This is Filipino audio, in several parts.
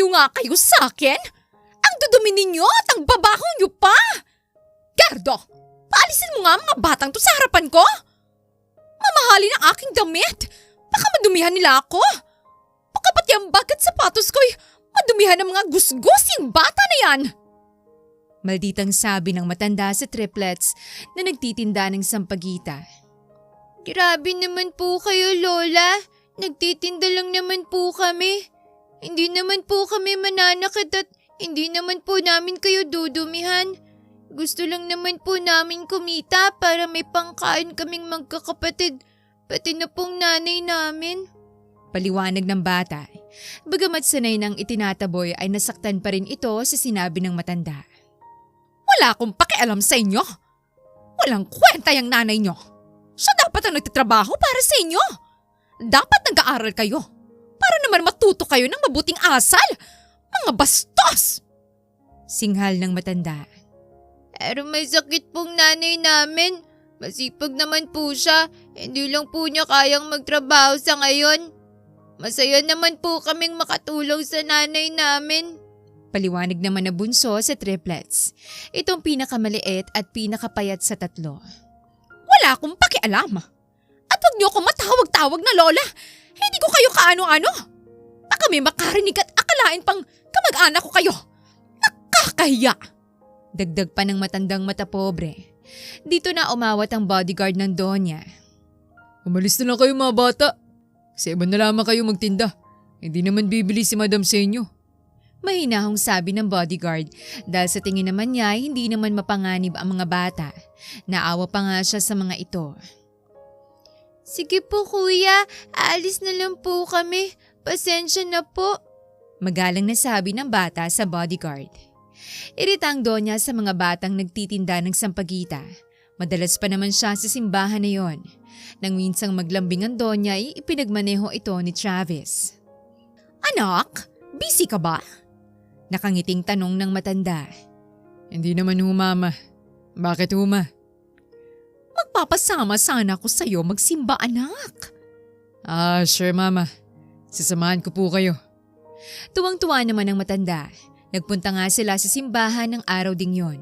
Baliw nga kayo sa akin? Ang dudumi ninyo at ang babaho nyo pa! Gerdo, paalisin mo nga mga batang to sa harapan ko! Mamahalin ang aking damit! Baka madumihan nila ako! Baka pati ang bag at sapatos ko'y madumihan ng mga gusgusing bata na yan! Malditang sabi ng matanda sa triplets na nagtitinda ng sampagita. Grabe naman po kayo, Lola. Nagtitinda lang naman po kami. Hindi naman po kami mananakit at hindi naman po namin kayo dudumihan. Gusto lang naman po namin kumita para may pangkain kaming magkakapatid, pati na pong nanay namin. Paliwanag ng bata. Bagamat sanay nang itinataboy ay nasaktan pa rin ito sa sinabi ng matanda. Wala akong pakialam sa inyo. Walang kwenta yung nanay nyo. Siya dapat ang nagtatrabaho para sa inyo. Dapat nag-aaral kayo para naman matuto kayo ng mabuting asal. Mga bastos! Singhal ng matanda. Pero may sakit pong nanay namin. Masipag naman po siya. Hindi lang po niya kayang magtrabaho sa ngayon. Masaya naman po kaming makatulong sa nanay namin. Paliwanag naman na bunso sa triplets. Itong pinakamaliit at pinakapayat sa tatlo. Wala akong pakialam. At huwag niyo akong matawag-tawag na lola. Hindi ko kayo kaano-ano. Baka may makarinig at akalain pang kamag-anak ko kayo. Nakakahiya. Dagdag pa ng matandang mata pobre. Dito na umawat ang bodyguard ng Donya. Umalis na lang kayo mga bata. Kasi iba na lamang kayo magtinda. Hindi naman bibili si Madam sa inyo. Mahinahong sabi ng bodyguard dahil sa tingin naman niya hindi naman mapanganib ang mga bata. Naawa pa nga siya sa mga ito. Sige po kuya, aalis na lang po kami. Pasensya na po. Magalang na sabi ng bata sa bodyguard. Iritang Donya sa mga batang nagtitinda ng sampagita. Madalas pa naman siya sa simbahan na yon. Nang minsang maglambing ang Donya ay ipinagmaneho ito ni Travis. Anak, busy ka ba? Nakangiting tanong ng matanda. Hindi naman Mama. Bakit Ma? Magpapasama sana ako sa'yo magsimba anak. Sure Mama. Sasamahan ko po kayo. Tuwang-tuwa naman ang matanda. Nagpunta nga sila sa simbahan ng araw ding yon.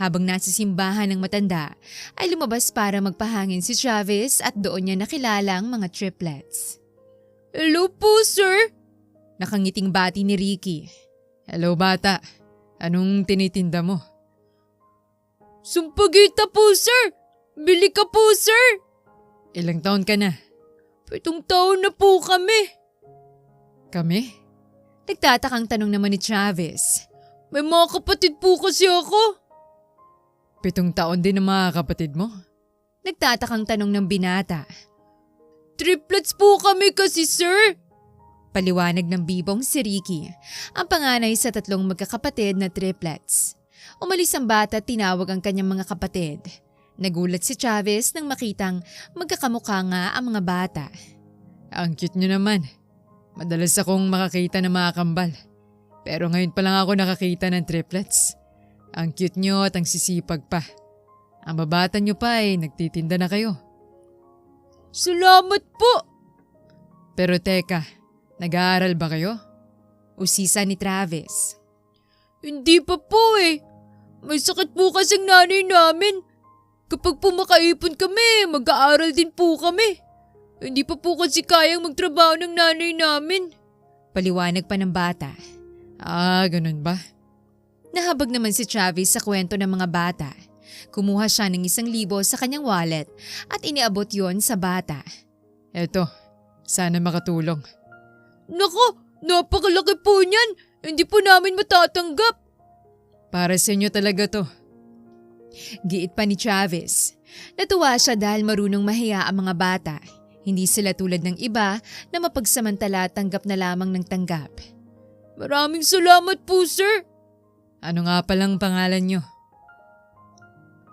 Habang nasa simbahan ng matanda, ay lumabas para magpahangin si Travis at doon niya nakilala ang mga triplets. Hello po, sir. Nakangiting bati ni Ricky. Hello bata. Anong tinitinda mo? Sampagita po, sir. Bili ka po, sir. Ilang taon ka na? 7 taon na po kami. Kami? Nagtatakang tanong naman ni Travis. May mga kapatid po kasi ako. 7 taon din ang mga kapatid mo? Nagtatakang tanong ng binata. Triplets po kami kasi, sir. Paliwanag ng bibong si Ricky, ang panganay sa 3 magkakapatid na triplets. Umalis ang bata at tinawag ang kanyang mga kapatid. Nagulat si Travis nang makitang magkakamukha nga ang mga bata. Ang cute nyo naman. Madalas akong makakita ng mga kambal. Pero ngayon pa lang ako nakakita ng triplets. Ang cute nyo at ang sisipag pa. Ang babata nyo pa ay nagtitinda na kayo. Salamat po. Pero teka, nag-aaral ba kayo? Usisa ni Travis. Hindi pa po eh. May sakit po kasing nanay namin. Kapag po makaipon kami, mag-aaral din po kami. Hindi pa po kasi kayang magtrabaho ng nanay namin. Paliwanag pa ng bata. Ganun ba? Nahabag naman si Travis sa kwento ng mga bata. Kumuha siya ng 1,000 sa kanyang wallet at iniabot yon sa bata. Eto, sana makatulong. Nako, napakalaki po niyan. Hindi po namin matatanggap. Para sa inyo talaga to. Giit pa ni Travis. Natuwa siya dahil marunong mahiya ang mga bata. Hindi sila tulad ng iba na mapagsamantala tanggap na lamang ng tanggap. Maraming salamat po, sir. Ano nga palang pangalan nyo?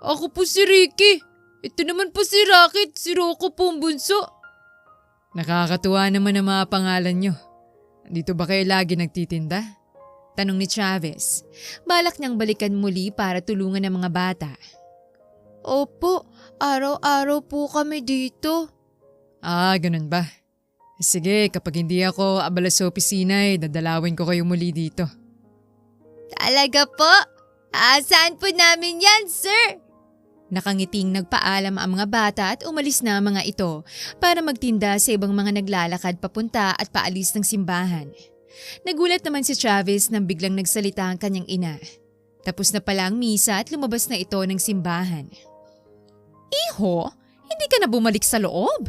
Ako po si Ricky. Ito naman po si Rocket, si Rocco po ang bunso. Nakakatuwa naman ang mga pangalan nyo. Dito ba kayo lagi nagtitinda? Tanong ni Travis. Balak niyang balikan muli para tulungan ang mga bata. Opo, araw-araw po kami dito. Ganun ba? Sige, kapag hindi ako abala sa opisina dadalawin ko kayo muli dito. Talaga po? Asahan po namin yan, sir. Nakangiting nagpaalam ang mga bata at umalis na ang mga ito para magtinda sa ibang mga naglalakad papunta at paalis ng simbahan. Nagulat naman si Travis nang biglang nagsalita ang kanyang ina. Tapos na pala ang misa at lumabas na ito ng simbahan. Iho, hindi ka na bumalik sa loob?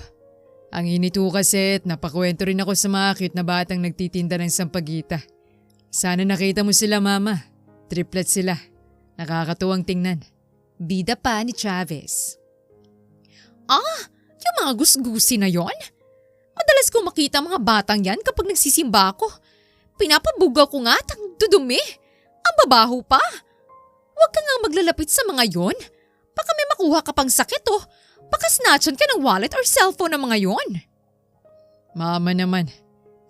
Ang inito kasi at napakwento rin ako sa mga cute na batang nagtitinda ng sampagita. Sana nakita mo sila, Mama. Triplet sila. Nakakatuwang tingnan. Bida pa ni Travis. Yung mga gusgusi na yon? Madalas kong makita mga batang yan kapag nagsisimba ako. Pinapabugaw ko nga at ang dudumi. Ang babaho pa. Huwag ka nga maglalapit sa mga yon. Baka may makuha ka pang sakit baka snatchan ka ng wallet or cellphone ng mga yon. Mama naman,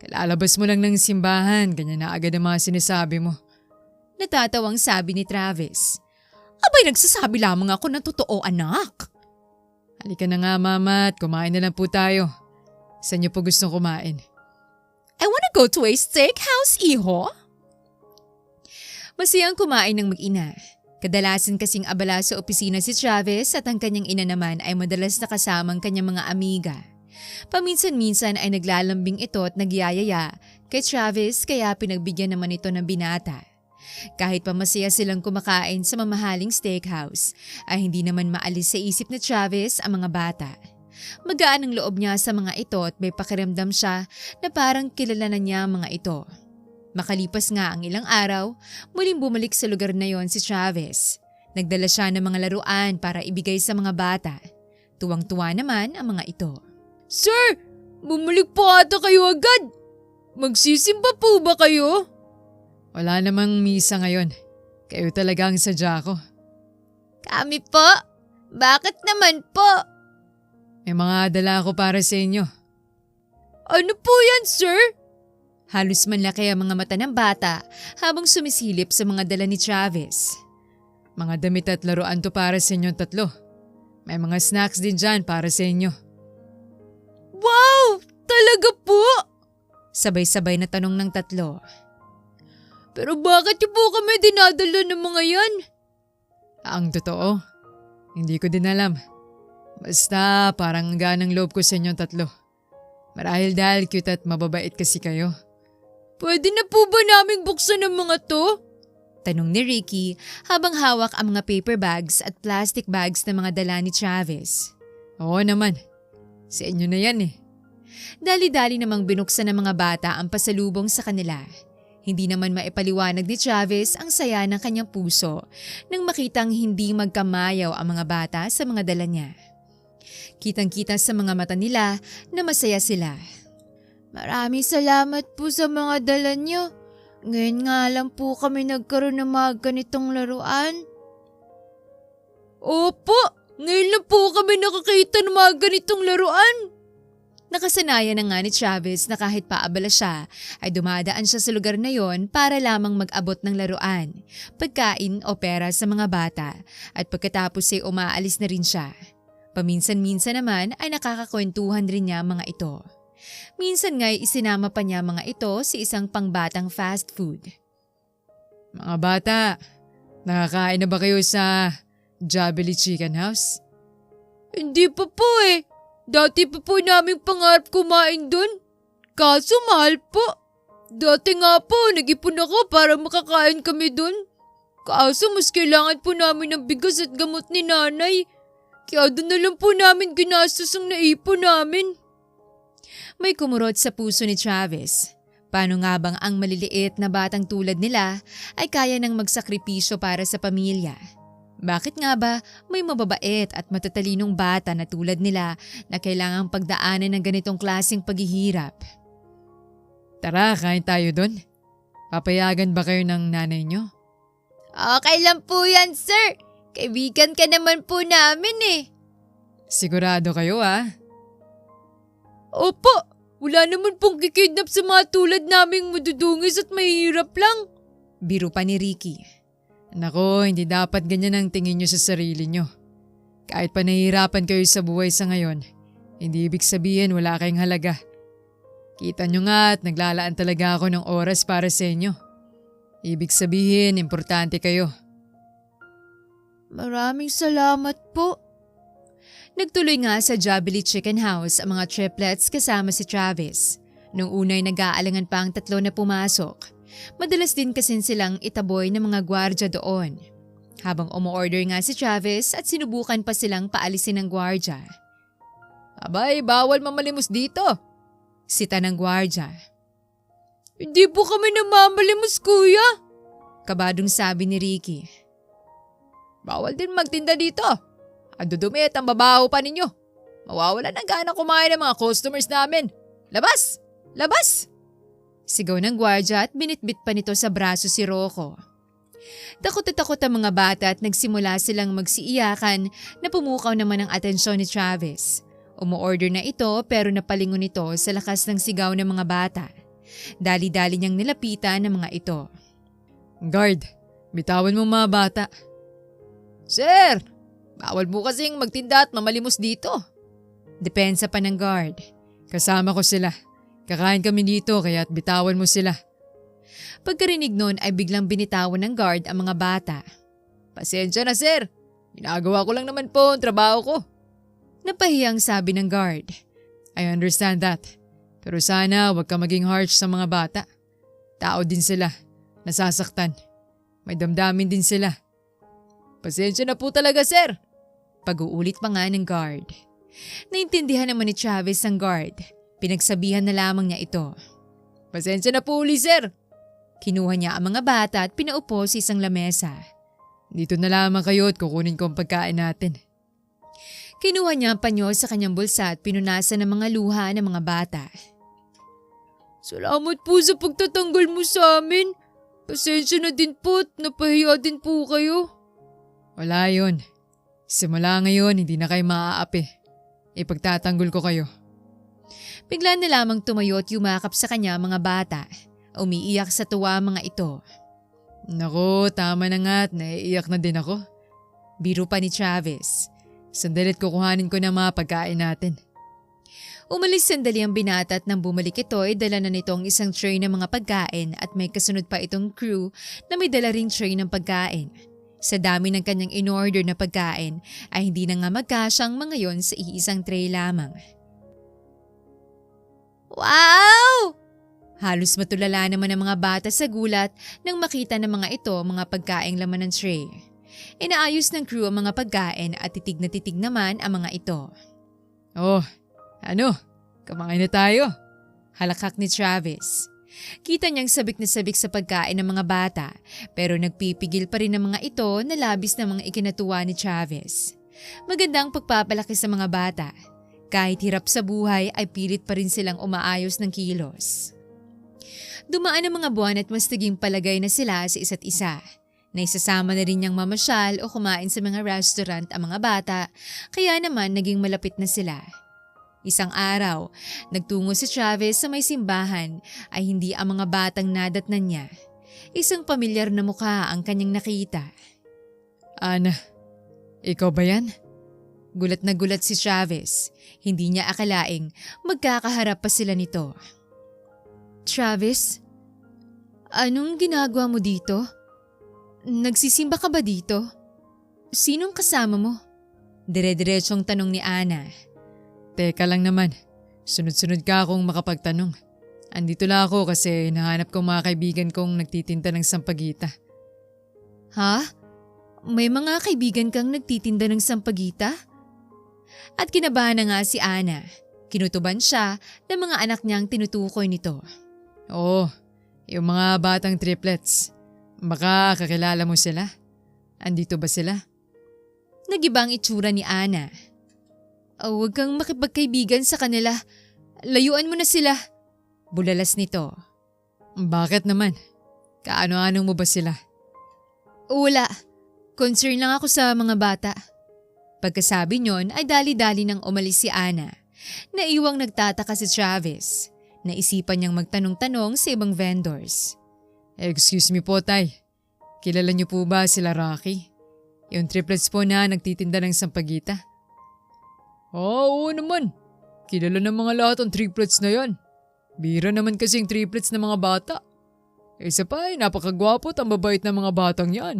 kalalabas mo lang ng simbahan, ganyan na agad ang mga sinasabi mo. Natatawang sabi ni Travis. Abay, nagsasabi lamang ako ng totoo, anak. Halika na nga, Mama, at kumain na lang po tayo. Saan niyo po gustong kumain? I wanna go to a steakhouse, Iho. Masayang kumain ng mag-ina. Kadalasan kasing abala sa opisina si Travis at ang kanyang ina naman ay madalas nakasamang kanyang mga amiga. Paminsan-minsan ay naglalambing ito at nagyayaya kay Travis kaya pinagbigyan naman ito ng binata. Kahit pa masaya silang kumakain sa mamahaling steakhouse, ay hindi naman maalis sa isip ni Travis ang mga bata. Magaan ang loob niya sa mga ito at may pakiramdam siya na parang kilala na niya ang mga ito. Makalipas nga ang ilang araw, muling bumalik sa lugar na yon si Travis. Nagdala siya ng mga laruan para ibigay sa mga bata. Tuwang-tuwa naman ang mga ito. Sir, bumalik po ata kayo agad. Magsisimba po ba kayo? Wala namang misa ngayon. Kayo talaga ang sadya ko. Kami po? Bakit naman po? May mga dala ako para sa inyo. Ano po yan, sir? Halos manlaki ang mga mata ng bata habang sumisilip sa mga dala ni Travis. Mga damit at laruan to para sa inyong tatlo. May mga snacks din dyan para sa inyo. Wow! Talaga po? Sabay-sabay na tanong ng tatlo. Pero bakit niyo po kami dinadala ng mga yan? Ang totoo, hindi ko din alam. Basta parang ganang loob ko sa inyong tatlo. Marahil dahil cute at mababait kasi kayo. Pwede na po ba naming buksan ang mga to? Tanong ni Ricky habang hawak ang mga paper bags at plastic bags na mga dala ni Travis. Oo naman, sa inyo na yan eh. Dali-dali namang binuksan ng mga bata ang pasalubong sa kanila. Hindi naman maipaliwanag ni Travis ang saya ng kanyang puso nang makitang hindi magkamayaw ang mga bata sa mga dala niya. Kitang-kita sa mga mata nila na masaya sila. Maraming salamat po sa mga dala niyo. Ngayon nga lang po kami nagkaroon ng mga ganitong laruan. Opo, ngayon lang po kami nakakita ng mga ganitong laruan. Nakasanayan na nga ni Travis na kahit paabala siya ay dumadaan siya sa lugar na yon para lamang mag-abot ng laruan, pagkain o pera sa mga bata at pagkatapos ay umaalis na rin siya. Paminsan-minsan naman ay nakakakwentuhan rin niya mga ito. Minsan nga'y isinama pa niya mga ito sa isang pangbatang fast food. Mga bata, nakakain na ba kayo sa Jollibee Chicken House? Hindi pa po eh. Dati pa po naming pangarap kumain dun. Kaso mahal po. Dati nga po, nag-ipon ako para makakain kami dun. Kaso mas kailangan po namin ng bigas at gamot ni nanay. Kaya doon na lang po namin ginastos ang naipon namin. May kumurot sa puso ni Travis. Paano nga bang ang maliliit na batang tulad nila ay kaya nang magsakripisyo para sa pamilya? Bakit nga ba may mababait at matatalinong bata na tulad nila na kailangang pagdaanan ng ganitong klaseng paghihirap? Tara, kain tayo doon. Papayagan ba kayo ng nanay nyo? Okay lang po yan, sir. Kaibigan ka naman po namin eh. Sigurado kayo Opo, wala naman pong kikidnap sa mga tulad naming madudungis at mahirap lang. Biro pa ni Ricky. Nako, hindi dapat ganyan ang tingin nyo sa sarili nyo. Kahit pa nahihirapan kayo sa buhay sa ngayon, hindi ibig sabihin wala kayong halaga. Kita nyo nga at naglalaan talaga ako ng oras para sa inyo. Ibig sabihin, importante kayo. Maraming salamat po. Nagtuloy nga sa Jubilee Chicken House ang mga triplets kasama si Travis. Nung unay nag-aalangan pa ang tatlo na pumasok. Madalas din kasi silang itaboy ng mga gwardya doon. Habang umu-order nga si Travis at sinubukan pa silang paalisin ng gwardya. Abay, bawal mamalimos dito. Sita ng gwardya. Hindi po kami namamalimos, kuya. Kabadong sabi ni Ricky. Bawal din magtinda dito. Ang dudumi at ang babaho pa ninyo. Mawawalan ng gana kumain ng mga customers namin. Labas! Labas! Sigaw ng gwardya at binitbit pa nito sa braso si Rocco. Takot na takot ang mga bata at nagsimula silang magsiiyakan na pumukaw naman ang atensyon ni Travis. Umu-order na ito pero napalingon ito sa lakas ng sigaw ng mga bata. Dali-dali niyang nilapitan ng mga ito. Guard, bitawan mo mga bata. Sir, bawal mo kasing magtinda at mamalimos dito. Depensa pa ng guard. Kasama ko sila. Kakain kami dito kaya't bitawan mo sila. Pagkarinig nun ay biglang binitawan ng guard ang mga bata. Pasensya na sir. Ginagawa ko lang naman po ang trabaho ko. Napahiyang sabi ng guard. I understand that. Pero sana huwag ka maging harsh sa mga bata. Tao din sila. Nasasaktan. May damdamin din sila. Pasensya na po talaga sir. Pag-uulit pa nga ng guard. Naintindihan naman ni Travis ang guard. Pinagsabihan na lamang niya ito. Pasensya na po uli sir. Kinuha niya ang mga bata at pinaupo sa isang lamesa. Dito na lamang kayo at kukunin ko ang pagkain natin. Kinuha niya ang panyo sa kanyang bulsa at pinunasan ng mga luha ng mga bata. Salamat po sa pagtatanggol mo sa amin. Pasensya na din po at napahiya din po kayo. Wala yun. Simula ngayon hindi na kayo maaapi. Ipagtatanggol ko kayo. Bigla na lamang tumayo at yumakap sa kanya mga bata. Umiiyak sa tuwa mga ito. Naku, tama na nga at naiiyak na din ako. Biro pa ni Travis. Sandalit kukuhanin ko na mga pagkain natin. Umalis sandali ang binata at nang bumalik ito ay dala na nitong isang tray ng mga pagkain at may kasunod pa itong crew na may dala ring tray ng pagkain. Sa dami ng kanyang in-order na pagkain ay hindi na nga magkasyang mga yon sa iisang tray lamang. Wow! Halos matulala naman ang mga bata sa gulat nang makita ng mga ito mga pagkaing laman ng tray. Inaayos ng crew ang mga pagkain at titig na titig naman ang mga ito. Oh, ano? Kumain na tayo. Halakak ni Travis. Kita niyang sabik na sabik sa pagkain ng mga bata pero nagpipigil pa rin ang mga ito na labis na mga ikinatuwa ni Travis. Magandang pagpapalaki sa mga bata. Kahit hirap sa buhay ay pilit pa rin silang umaayos ng kilos. Dumaan ang mga buwan at mas naging palagay na sila sa isa't isa. Naisasama na rin niyang mamasyal o kumain sa mga restaurant ang mga bata kaya naman naging malapit na sila. Isang araw, nagtungo si Travis sa may simbahan ay hindi ang mga batang nadatnan niya. Isang pamilyar na mukha ang kanyang nakita. Ana, ikaw ba yan? Gulat na gulat si Travis. Hindi niya akalaing magkakaharap pa sila nito. Travis, anong ginagawa mo dito? Nagsisimba ka ba dito? Sinong kasama mo? Dire-diretsong tanong ni Ana. Teka lang naman, sunod-sunod ka akong makapagtanong. Andito lang ako kasi nahanap ko mga kaibigan kong nagtitinda ng sampagita. Ha? May mga kaibigan kang nagtitinda ng sampagita? At kinabahan na nga si Ana. Kinutuban siya ng mga anak niyang tinutukoy nito. Oo, yung mga batang triplets. Baka kakilala mo sila? Andito ba sila? Nagibang itsura ni Ana. Oh, huwag kang makipagkaibigan sa kanila. Layuan mo na sila. Bulalas nito. Bakit naman? Kaano-ano mo ba sila? Wala. Concern lang ako sa mga bata. Pagkasabi niyon ay dali-dali nang umalis si Ana. Naiwang nagtataka si Travis. Naisipan niyang magtanong-tanong sa ibang vendors. Excuse me po, Tay. Kilala niyo po ba sila Rocky? Yung triplets po na nagtitinda ng sampagita. Oo naman. Kilala ng mga lahat ang triplets na yan. Bira naman kasing triplets ng mga bata. Isa pa napakagwapo at ang mabait ng mga batang yan.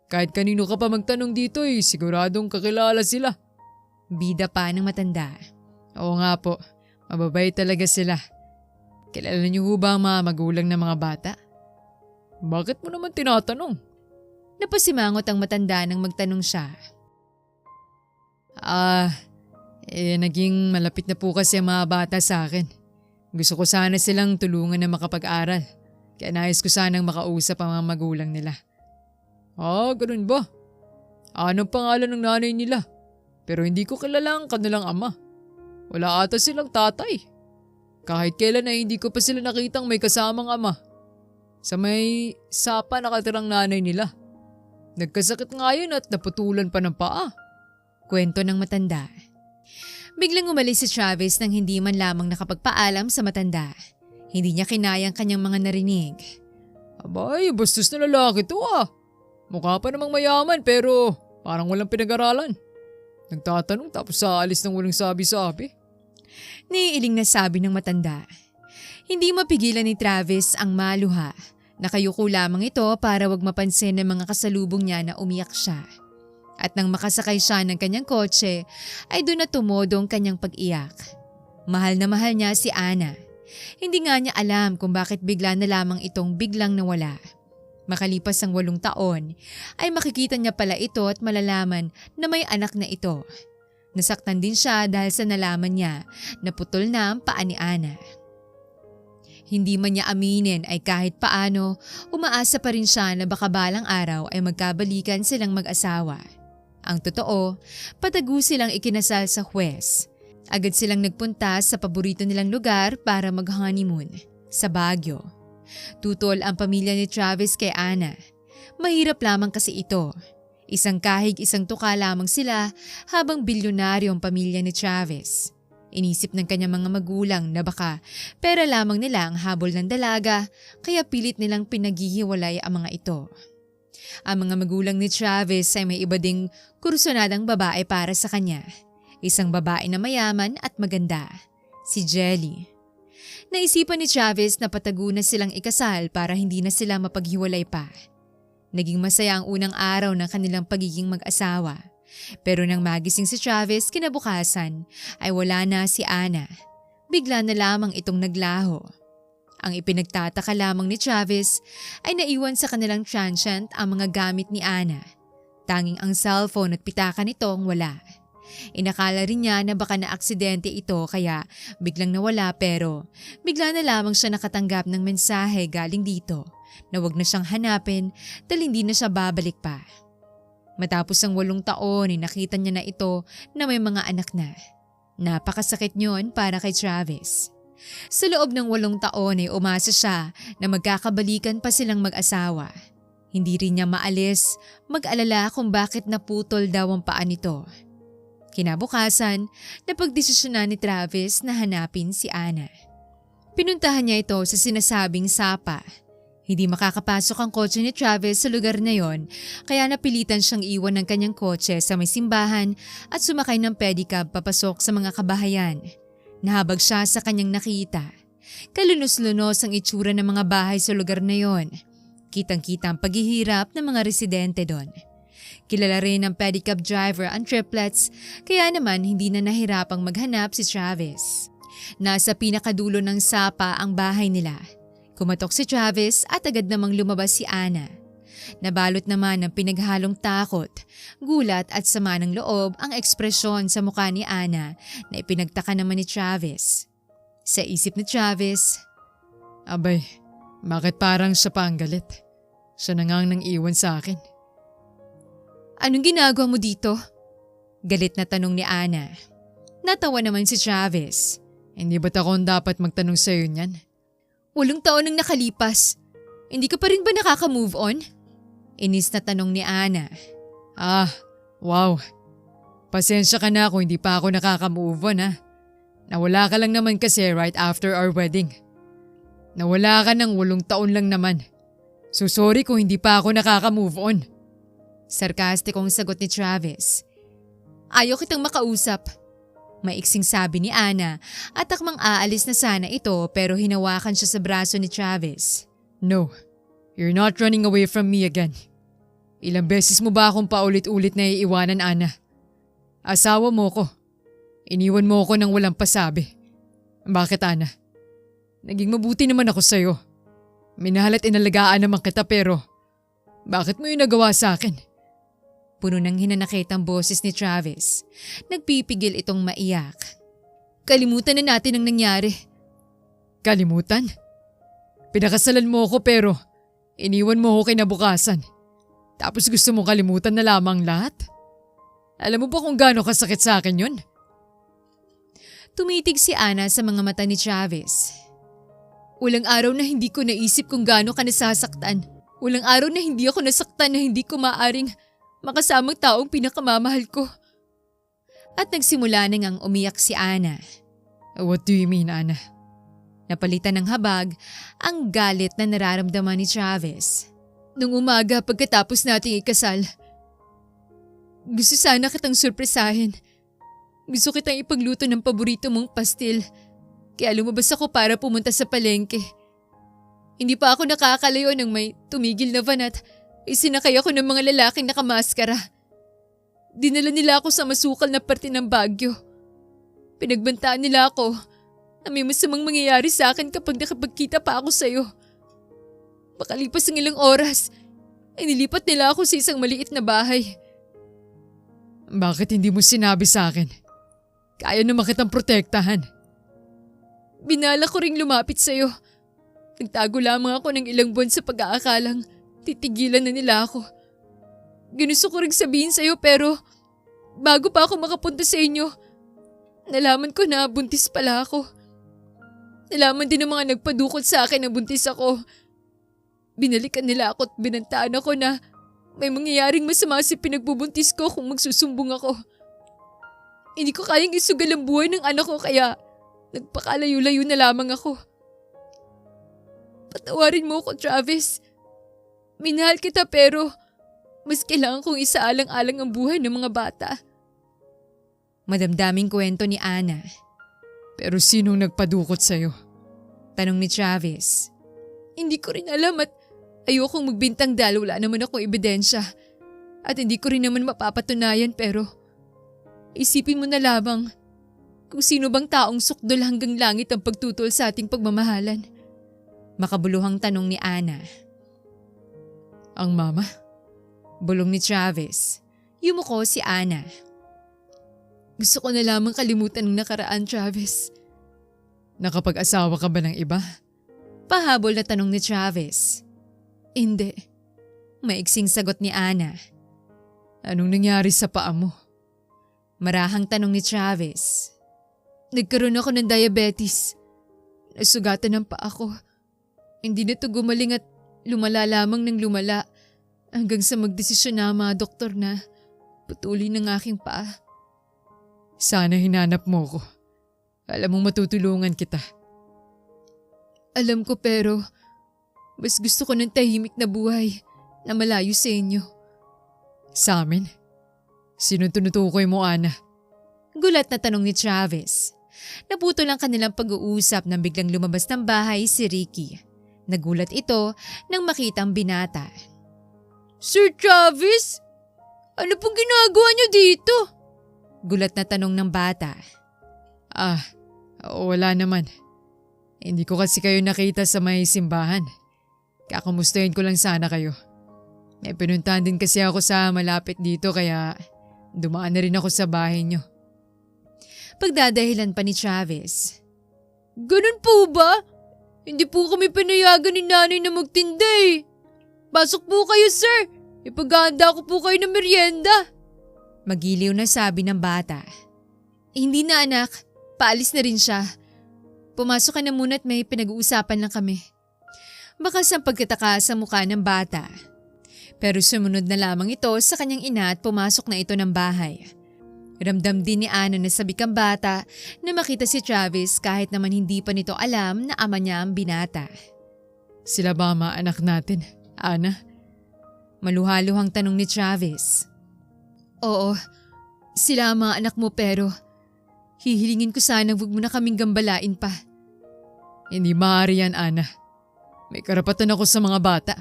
Kahit kanino ka pa magtanong dito siguradong kakilala sila. Bida pa ng matanda. Oo nga po, mababait talaga sila. Kilala niyo ho ba ang mga magulang ng mga bata? Bakit mo naman tinatanong? Napasimangot ang matanda nang magtanong siya. Naging malapit na po kasi ang mga bata sa akin. Gusto ko sana silang tulungan na makapag-aral. Kaya nais ko sanang makausap ang mga magulang nila. Ganun ba? Anong pangalan ng nanay nila? Pero hindi ko kilala ang kanilang ama. Wala ata silang tatay. Kahit kailan ay hindi ko pa sila nakitang may kasamang ama. Sa may sapa nakatirang nanay nila. Nagkasakit nga yun at naputulan pa ng paa. Kwento ng matanda. Biglang umalis si Travis nang hindi man lamang nakapagpaalam sa matanda. Hindi niya kinayang kanyang mga narinig. Abay, bastos na lalaki to Mukha pa namang mayaman pero parang walang pinag-aralan. Nagtatanong tapos aalis ng walang sabi-sabi. Niiling na sabi ng matanda. Hindi mapigilan ni Travis ang maluha. Nakayuko lamang ito para wag mapansin ng mga kasalubong niya na umiyak siya. At nang makasakay siya ng kanyang kotse, ay doon na tumodo ang kanyang pag-iyak. Mahal na mahal niya si Ana. Hindi nga niya alam kung bakit bigla na lamang itong biglang nawala. Makalipas ang 8 taon, ay makikita niya pala ito at malalaman na may anak na ito. Nasaktan din siya dahil sa nalaman niya na putol na ang paa ni Ana. Hindi man niya aminin ay kahit paano, umaasa pa rin siya na baka balang araw ay magkabalikan silang mag-asawa. Ang totoo, patago silang ikinasal sa huwes. Agad silang nagpunta sa paborito nilang lugar para mag-honeymoon, sa Baguio. Tutol ang pamilya ni Travis kay Ana. Mahirap lamang kasi ito. Isang kahig isang tuka lamang sila habang bilyonaryo ang pamilya ni Travis. Inisip ng kanyang mga magulang na baka pera lamang nila ang habol ng dalaga kaya pilit nilang pinaghihiwalay ang mga ito. Ang mga magulang ni Travis ay may iba ding kursunadang babae para sa kanya. Isang babae na mayaman at maganda, si Jelly. Naisipan ni Travis na patago na silang ikasal para hindi na sila mapaghiwalay pa. Naging masaya ang unang araw ng kanilang pagiging mag-asawa. Pero nang magising si Travis kinabukasan ay wala na si Ana. Bigla na lamang itong naglaho. Ang ipinagtataka lamang ni Travis ay naiwan sa kanilang transient ang mga gamit ni Ana. Tanging ang cellphone at pitaka nito ang wala. Inakala rin niya na baka na-aksidente ito kaya biglang nawala pero bigla na lamang siya nakatanggap ng mensahe galing dito na wag na siyang hanapin dahil hindi na siya babalik pa. Matapos ang 8 taon ay nakita niya na ito na may mga anak na. Napakasakit niyon para kay Travis. Sa loob ng 8 taon ay umasa siya na magkakabalikan pa silang mag-asawa. Hindi rin niya maalis mag-alala kung bakit naputol daw ang paa nito. Kinabukasan, napagdesisyonan ni Travis na hanapin si Ana. Pinuntahan niya ito sa sinasabing sapa. Hindi makakapasok ang kotse ni Travis sa lugar na yon kaya napilitan siyang iwan ng kanyang kotse sa may simbahan at sumakay ng pedicab papasok sa mga kabahayan. Nahabag siya sa kanyang nakita. Kalunos-lunos ang itsura ng mga bahay sa lugar na yon. Kitang-kita ang paghihirap ng mga residente doon. Kilala rin ng pedicab driver ang triplets kaya naman hindi na nahirapang maghanap si Travis. Nasa pinakadulo ng sapa ang bahay nila. Kumatok si Travis at agad namang lumabas si Ana. Nabalot naman ng pinaghalong takot, gulat at sama ng loob ang ekspresyon sa mukha ni Ana na ipinagtaka naman ni Travis. Sa isip ni Travis, Abay, bakit parang siya pa ang galit? Siya na ngang nang iwan sa akin. "Anong ginagawa mo dito?" Galit na tanong ni Ana. Natawa naman si Travis. Hindi ba't ako dapat magtanong sa'yo niyan? 8 taon nang nakalipas. Hindi ka pa rin ba nakaka-move on? Inis na tanong ni Ana. Wow. Pasensya ka na kung hindi pa ako nakaka-move on Nawala ka lang naman kasi right after our wedding. Nawala ka ng 8 taon lang naman. So sorry kung hindi pa ako nakaka-move on. Sarkastikong sagot ni Travis. Ayaw kitang makausap. Maiksing sabi ni Ana at akmang aalis na sana ito pero hinawakan siya sa braso ni Travis. No, you're not running away from me again. Ilang beses mo ba akong paulit-ulit na iiwanan, Ana? Asawa mo ko. Iniwan mo ko nang walang pasabi. Bakit, Ana? Naging mabuti naman ako sa'yo. Minahal at inalagaan naman kita pero bakit mo yung nagawa sa akin? Puno ng hinanakit ang boses ni Travis. Nagpipigil itong maiyak. Kalimutan na natin ang nangyari. Kalimutan? Pinakasalan mo ako pero iniwan mo ako kinabukasan. Tapos gusto mong kalimutan na lamang lahat? Alam mo ba kung gaano kasakit sa akin yun? Tumitig si Ana sa mga mata ni Travis. Walang araw na hindi ko naisip kung gaano ka nasasaktan. Walang araw na hindi ako nasaktan na hindi ko maaring makasamang taong pinakamamahal ko. At nagsimula na ngang umiyak si Ana. What do you mean, Ana? Napalitan ng habag ang galit na nararamdaman ni Travis. Nung umaga pagkatapos nating ikasal, gusto sana kitang surpresahin. Gusto kitang ipagluto ng paborito mong pastil. Kaya lumabas ako para pumunta sa palengke. Hindi pa ako nakakalayo nang may tumigil na van at isinakay ako ng mga lalaking nakamaskara. Dinala nila ako sa masukal na parte ng Baguio. Pinagbantaan nila ako na may masamang mangyayari sa akin kapag nakapagkita pa ako sa'yo. Makalipas ng ilang oras, inilipat nila ako sa isang maliit na bahay. Bakit hindi mo sinabi sa akin? Kaya naman kitang protektahan. Binala ko ring lumapit sa'yo. Nagtago lamang ako ng ilang buwan sa pag-aakalang titigilan na nila ako. Ginusto ko ring sabihin sa'yo pero bago pa ako makapunta sa inyo, nalaman ko na buntis pala ako. Nalaman din ng mga nagpadukot sa akin na buntis ako. Binalikan nila ako at binantaan ako na may mangyayaring masama sa pinagbubuntis ko kung magsusumbong ako. Hindi ko kayang isugal ang buhay ng anak ko kaya nagpakalayo-layo na lamang ako. Patawarin mo ko, Travis. Minahal kita pero mas kailangan kong isaalang-alang ang buhay ng mga bata. Madamdaming kwento ni Ana. Pero sinong nagpadukot sa'yo? Tanong ni Travis. Hindi ko rin alam at ayokong magbintang dahil wala naman akong ebidensya. At hindi ko rin naman mapapatunayan pero isipin mo na lamang kung sino bang taong sukdol hanggang langit ang pagtutol sa ating pagmamahalan. Makabuluhang tanong ni Ana. Ang mama? Bulong ni Travis. Yumuko si Ana. Gusto ko na lamang kalimutan ng nakaraan, Travis. Nakapag-asawa ka ba ng iba? Pahabol na tanong ni Travis. Hindi. Maiksing sagot ni Ana. Anong nangyari sa paa mo? Marahang tanong ni Travis. Nagkaroon ako ng diabetes. Nasugatan ng paa ko. Hindi na ito gumaling at lumala lamang ng lumala hanggang sa magdesisyon na mga doktor na putulin ng aking paa. Sana hinanap mo ko. Alam mong matutulungan kita. Alam ko pero mas gusto ko ng tahimik na buhay na malayo sa inyo. Sa amin? Sinong tinutukoy mo, Ana? Gulat na tanong ni Travis. Naputol ang kanilang pag-uusap nang biglang lumabas ng bahay si Ricky. Nagulat ito nang makita ang binata. Sir Travis? Ano pong ginagawa niyo dito? Gulat na tanong ng bata. Wala naman. Hindi ko kasi kayo nakita sa may simbahan. Kakamustahin ko lang sana kayo. May pinuntahan din kasi ako sa malapit dito kaya dumaan na rin ako sa bahay niyo. Pagdadahilan pa ni Travis. Ganun po ba? Hindi po kami pinayagan ni nanay na magtinda eh. Pasok po kayo, sir. Ipaghahanda ko po kayo ng merienda. Magiliw na sabi ng bata. Hindi na anak, paalis na rin siya. Pumasok ka na muna at may pinag-uusapan lang kami. Bakas ang pagkataka sa mukha ng bata. Pero sumunod na lamang ito sa kanyang ina at pumasok na ito ng bahay. Ramdam din ni Ana na sabik ang bata na makita si Travis kahit naman hindi pa nito alam na ama niya ang binata. Sila ba mga anak natin, Ana? Maluhaluhang tanong ni Travis. Oo, sila ang mga anak mo pero Hihilingin ko sanang huwag mo na kaming gambalain pa. Hindi maaari yan, Ana. May karapatan ako sa mga bata.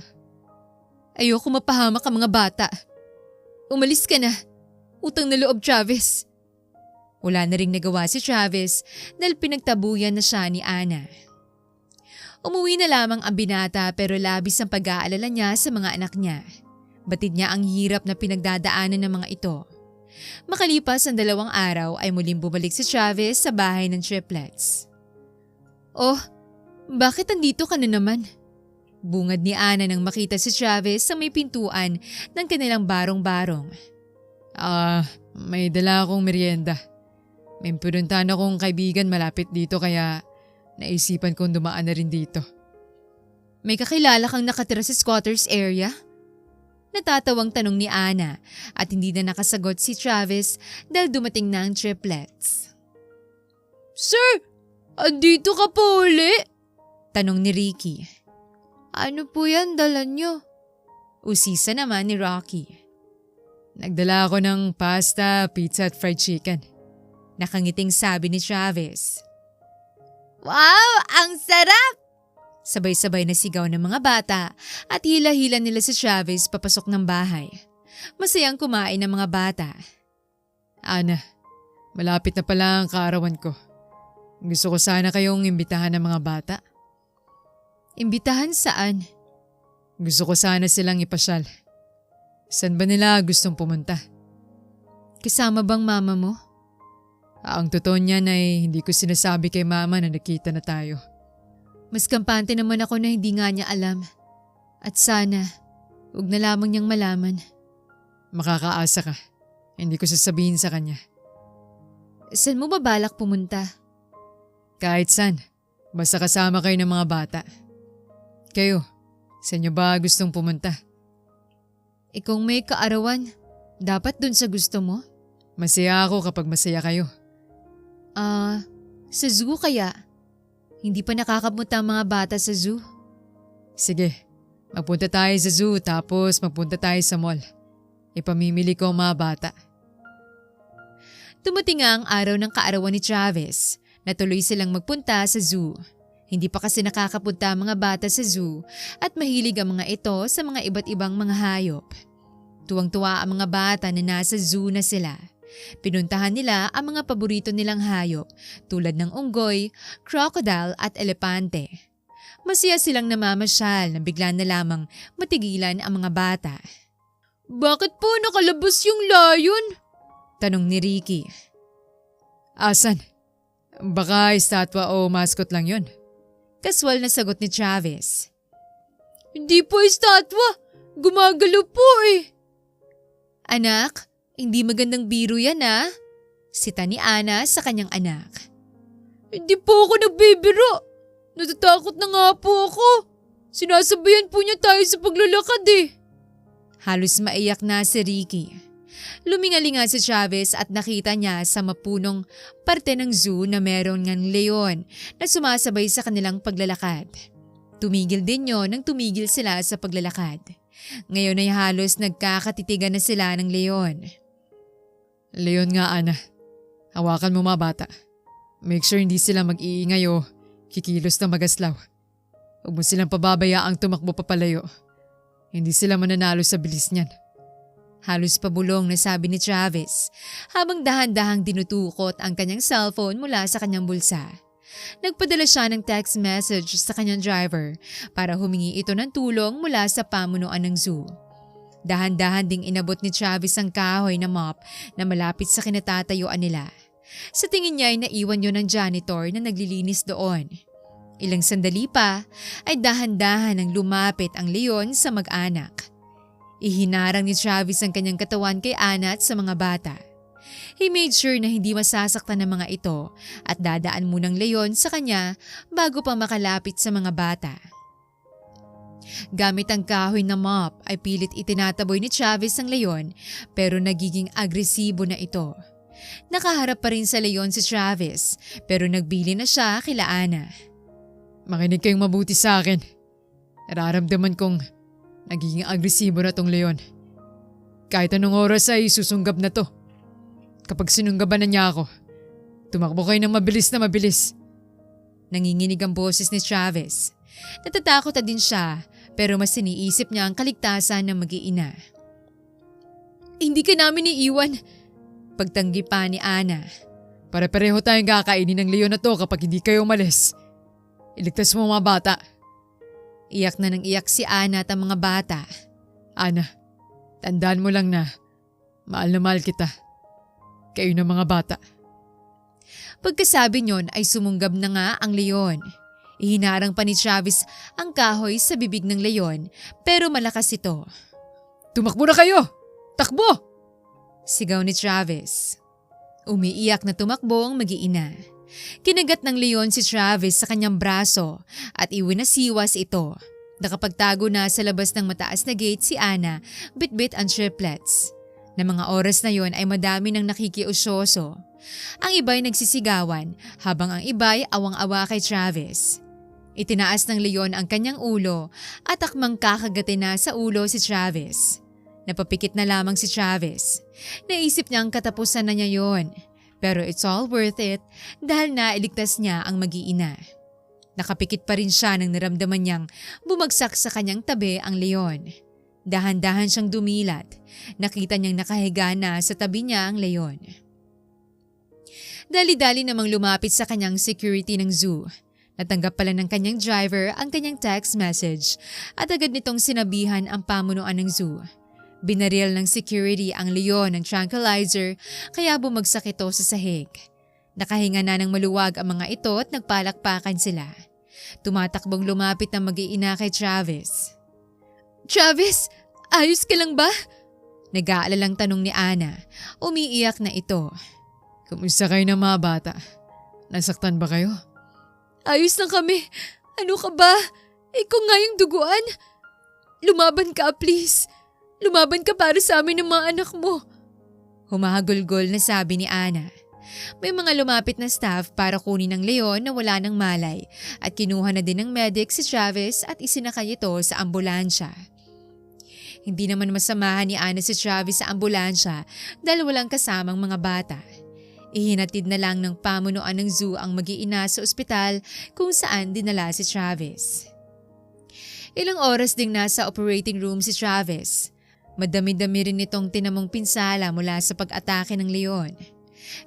Ayoko mapahamak ang mga bata. Umalis ka na. Utang na loob, Travis. Wala na ring nagawa si Travis dahil pinagtabuyan na siya ni Ana. Umuwi na lamang ang binata pero labis ang pag-aalala niya sa mga anak niya. Batid niya ang hirap na pinagdadaanan ng mga ito. Makalipas ang 2 araw ay muling bumalik si Travis sa bahay ng triplets. Oh, bakit andito ka na naman? Bungad ni Ana nang makita si Travis sa may pintuan ng kanilang barong-barong. May dala akong merienda. May pinuntahan akong kaibigan malapit dito kaya naisipan kong dumaan na rin dito. May kakilala kang nakatira sa squatters area? Natatawang tanong ni Ana at hindi na nakasagot si Travis dahil dumating na ang triplets. Sir, andito ka po uli? Tanong ni Ricky. Ano po yan dala nyo? Usisa naman ni Rocky. Nagdala ako ng pasta, pizza at fried chicken. Nakangiting sabi ni Travis. Wow, ang sarap! Sabay-sabay na sigaw ng mga bata at hila-hila nila si Travis papasok ng bahay. Masayang kumain ng mga bata. Ana, malapit na pala ang kaarawan ko. Gusto ko sana kayong imbitahan ng mga bata. Imbitahan saan? Gusto ko sana silang ipasyal. Saan ba nila gustong pumunta? Kasama bang mama mo? Ang totoo niyan ay hindi ko sinasabi kay mama na nakita na tayo. Mas kampante naman ako na hindi nga niya alam. At sana, huwag na lamang niyang malaman. Makakaasa ka. Hindi ko sasabihin sa kanya. Saan mo ba balak pumunta? Kahit saan. Basta kasama kayo ng mga bata. Kayo, saan niyo ba gustong pumunta? Kung may kaarawan, dapat dun sa gusto mo? Masaya ako kapag masaya kayo. Sa zoo kaya? Hindi pa nakakapunta ang mga bata sa zoo? Sige, magpunta tayo sa zoo tapos magpunta tayo sa mall. Ipamimili ko ang mga bata. Dumating nga ang araw ng kaarawan ni Travis. Natuloy silang magpunta sa zoo. Hindi pa kasi nakakapunta ang mga bata sa zoo at mahilig ang mga ito sa mga iba't ibang mga hayop. Tuwang-tuwa ang mga bata na nasa zoo na sila. Pinuntahan nila ang mga paborito nilang hayop tulad ng unggoy, crocodile at elepante. Masaya silang namamasyal na bigla na lamang matigilan ang mga bata. Bakit po nakalabas yung lion? Tanong ni Ricky. Asan? Baka estatwa o mascot lang yun. Kaswal na sagot ni Travis. Hindi po estatwa. Gumagalo po eh. Anak, hindi magandang biro yan ah. Sita ni Ana sa kanyang anak. Hindi po ako nagbibiro. Natatakot na nga po ako. Sinasabayan po niya tayo sa paglalakad eh. Halos maiyak na si Ricky. Lumingalinga si Travis at nakita niya sa mapunong parte ng zoo na meron ngang leon na sumasabay sa kanilang paglalakad. Tumigil din yon nang tumigil sila sa paglalakad. Ngayon ay halos nagkakatitigan na sila ng leon. Leon nga, Ana. Hawakan mo mga bata. Make sure hindi sila mag-iingay o kikilos na magaslaw. Huwag mo silang pababayaang tumakbo papalayo. Hindi sila mananalo sa bilis niyan. Halos pabulong na sabi ni Travis habang dahan-dahang dinutukot ang kanyang cellphone mula sa kanyang bulsa. Nagpadala siya ng text message sa kanyang driver para humingi ito ng tulong mula sa pamunuan ng zoo. Dahan-dahan ding inabot ni Travis ang kahoy na mop na malapit sa kinatatayuan nila. Sa tingin niya ay naiwan yun ng janitor na naglilinis doon. Ilang sandali pa ay dahan-dahan ang lumapit ang leon sa mag-anak. Ihinarang ni Travis ang kanyang katawan kay Ana at sa mga bata. He made sure na hindi masasaktan ng mga ito at dadaan munang leon sa kanya bago pa makalapit sa mga bata. Gamit ang kahoy na mop ay pilit itinataboy ni Travis ang leon pero nagiging agresibo na ito. Nakaharap pa rin sa leon si Travis pero nagbili na siya kila Ana. Makinig kayong mabuti sa akin. Nararamdaman kong nagiging agresibo na tong leon. Kahit anong oras ay susunggab na to. Kapag sinunggaban na niya ako, Tumakbo kayo ng mabilis na mabilis. Nanginginig ang boses ni Travis. Natatakot na din siya pero mas iniisip niya ang kaligtasan ng mag-iina. Hindi ka namin iiwan. Pagtanggi pa ni Ana. Pare-pareho tayong kakainin ng leon na to kapag hindi kayo umalis. Iligtas mo mga bata. Iyak na nang iyak si Ana at ang mga bata. Ana, tandaan mo lang na mahal kita. Kayo ng mga bata. Pagkasabi niyon ay sumunggab na nga ang leon. Ihinarang pa ni Travis ang kahoy sa bibig ng leon pero malakas ito. Tumakbo na kayo! Takbo! Sigaw ni Travis. Umiiyak na tumakbo ang mag-iina. Kinagat ng leon si Travis sa kanyang braso at iwinasiwas ito. Nakapagtago na sa labas ng mataas na gate si Ana, bitbit ang triplets. Na mga oras na yon ay madami nang nakikiusyoso. Ang iba'y nagsisigawan habang ang iba'y awang-awa kay Travis. Itinaas ng leon ang kanyang ulo at akmang kakagatin na sa ulo si Travis. Napapikit na lamang si Travis. Naisip niya ang katapusan na niya yon. Pero it's all worth it dahil nailigtas niya ang mag-iina. Nakapikit pa rin siya nang naramdaman niyang bumagsak sa kanyang tabi ang leon. Dahan-dahan siyang dumilat. Nakita niyang nakahiga na sa tabi niya ang leon. Dali-dali namang lumapit sa kanyang security ng zoo. Natanggap pala ng kanyang driver ang kanyang text message at agad nitong sinabihan ang pamunuan ng zoo. Binaril ng security ang leon ng tranquilizer kaya bumagsak ito sa sahig. Nakahinga na ng maluwag ang mga ito at nagpalakpakan sila. Tumatakbong lumapit ng mag-iina kay Travis. Travis, ayos ka lang ba? Nag-aalalang tanong ni Ana. Umiiyak na ito. Kumusta kayo ng mga bata? Nasaktan ba kayo? Ayos lang kami. Ano ka ba? Ikaw nga yung duguan. Lumaban ka, please. Lumaban ka para sa amin ng mga anak mo. Humahagulgol na sabi ni Ana. May mga lumapit na staff para kunin ang leon na wala ng malay at kinuha na din ng medic si Travis at isinakay ito sa ambulansya. Hindi naman masamahan ni Ana si Travis sa ambulansya dahil walang kasamang mga bata. Ihinatid na lang ng pamunuan ng zoo ang mag-iina sa ospital kung saan dinala si Travis. Ilang oras ding nasa operating room si Travis. Madami-dami rin itong tinamong pinsala mula sa pag-atake ng leon.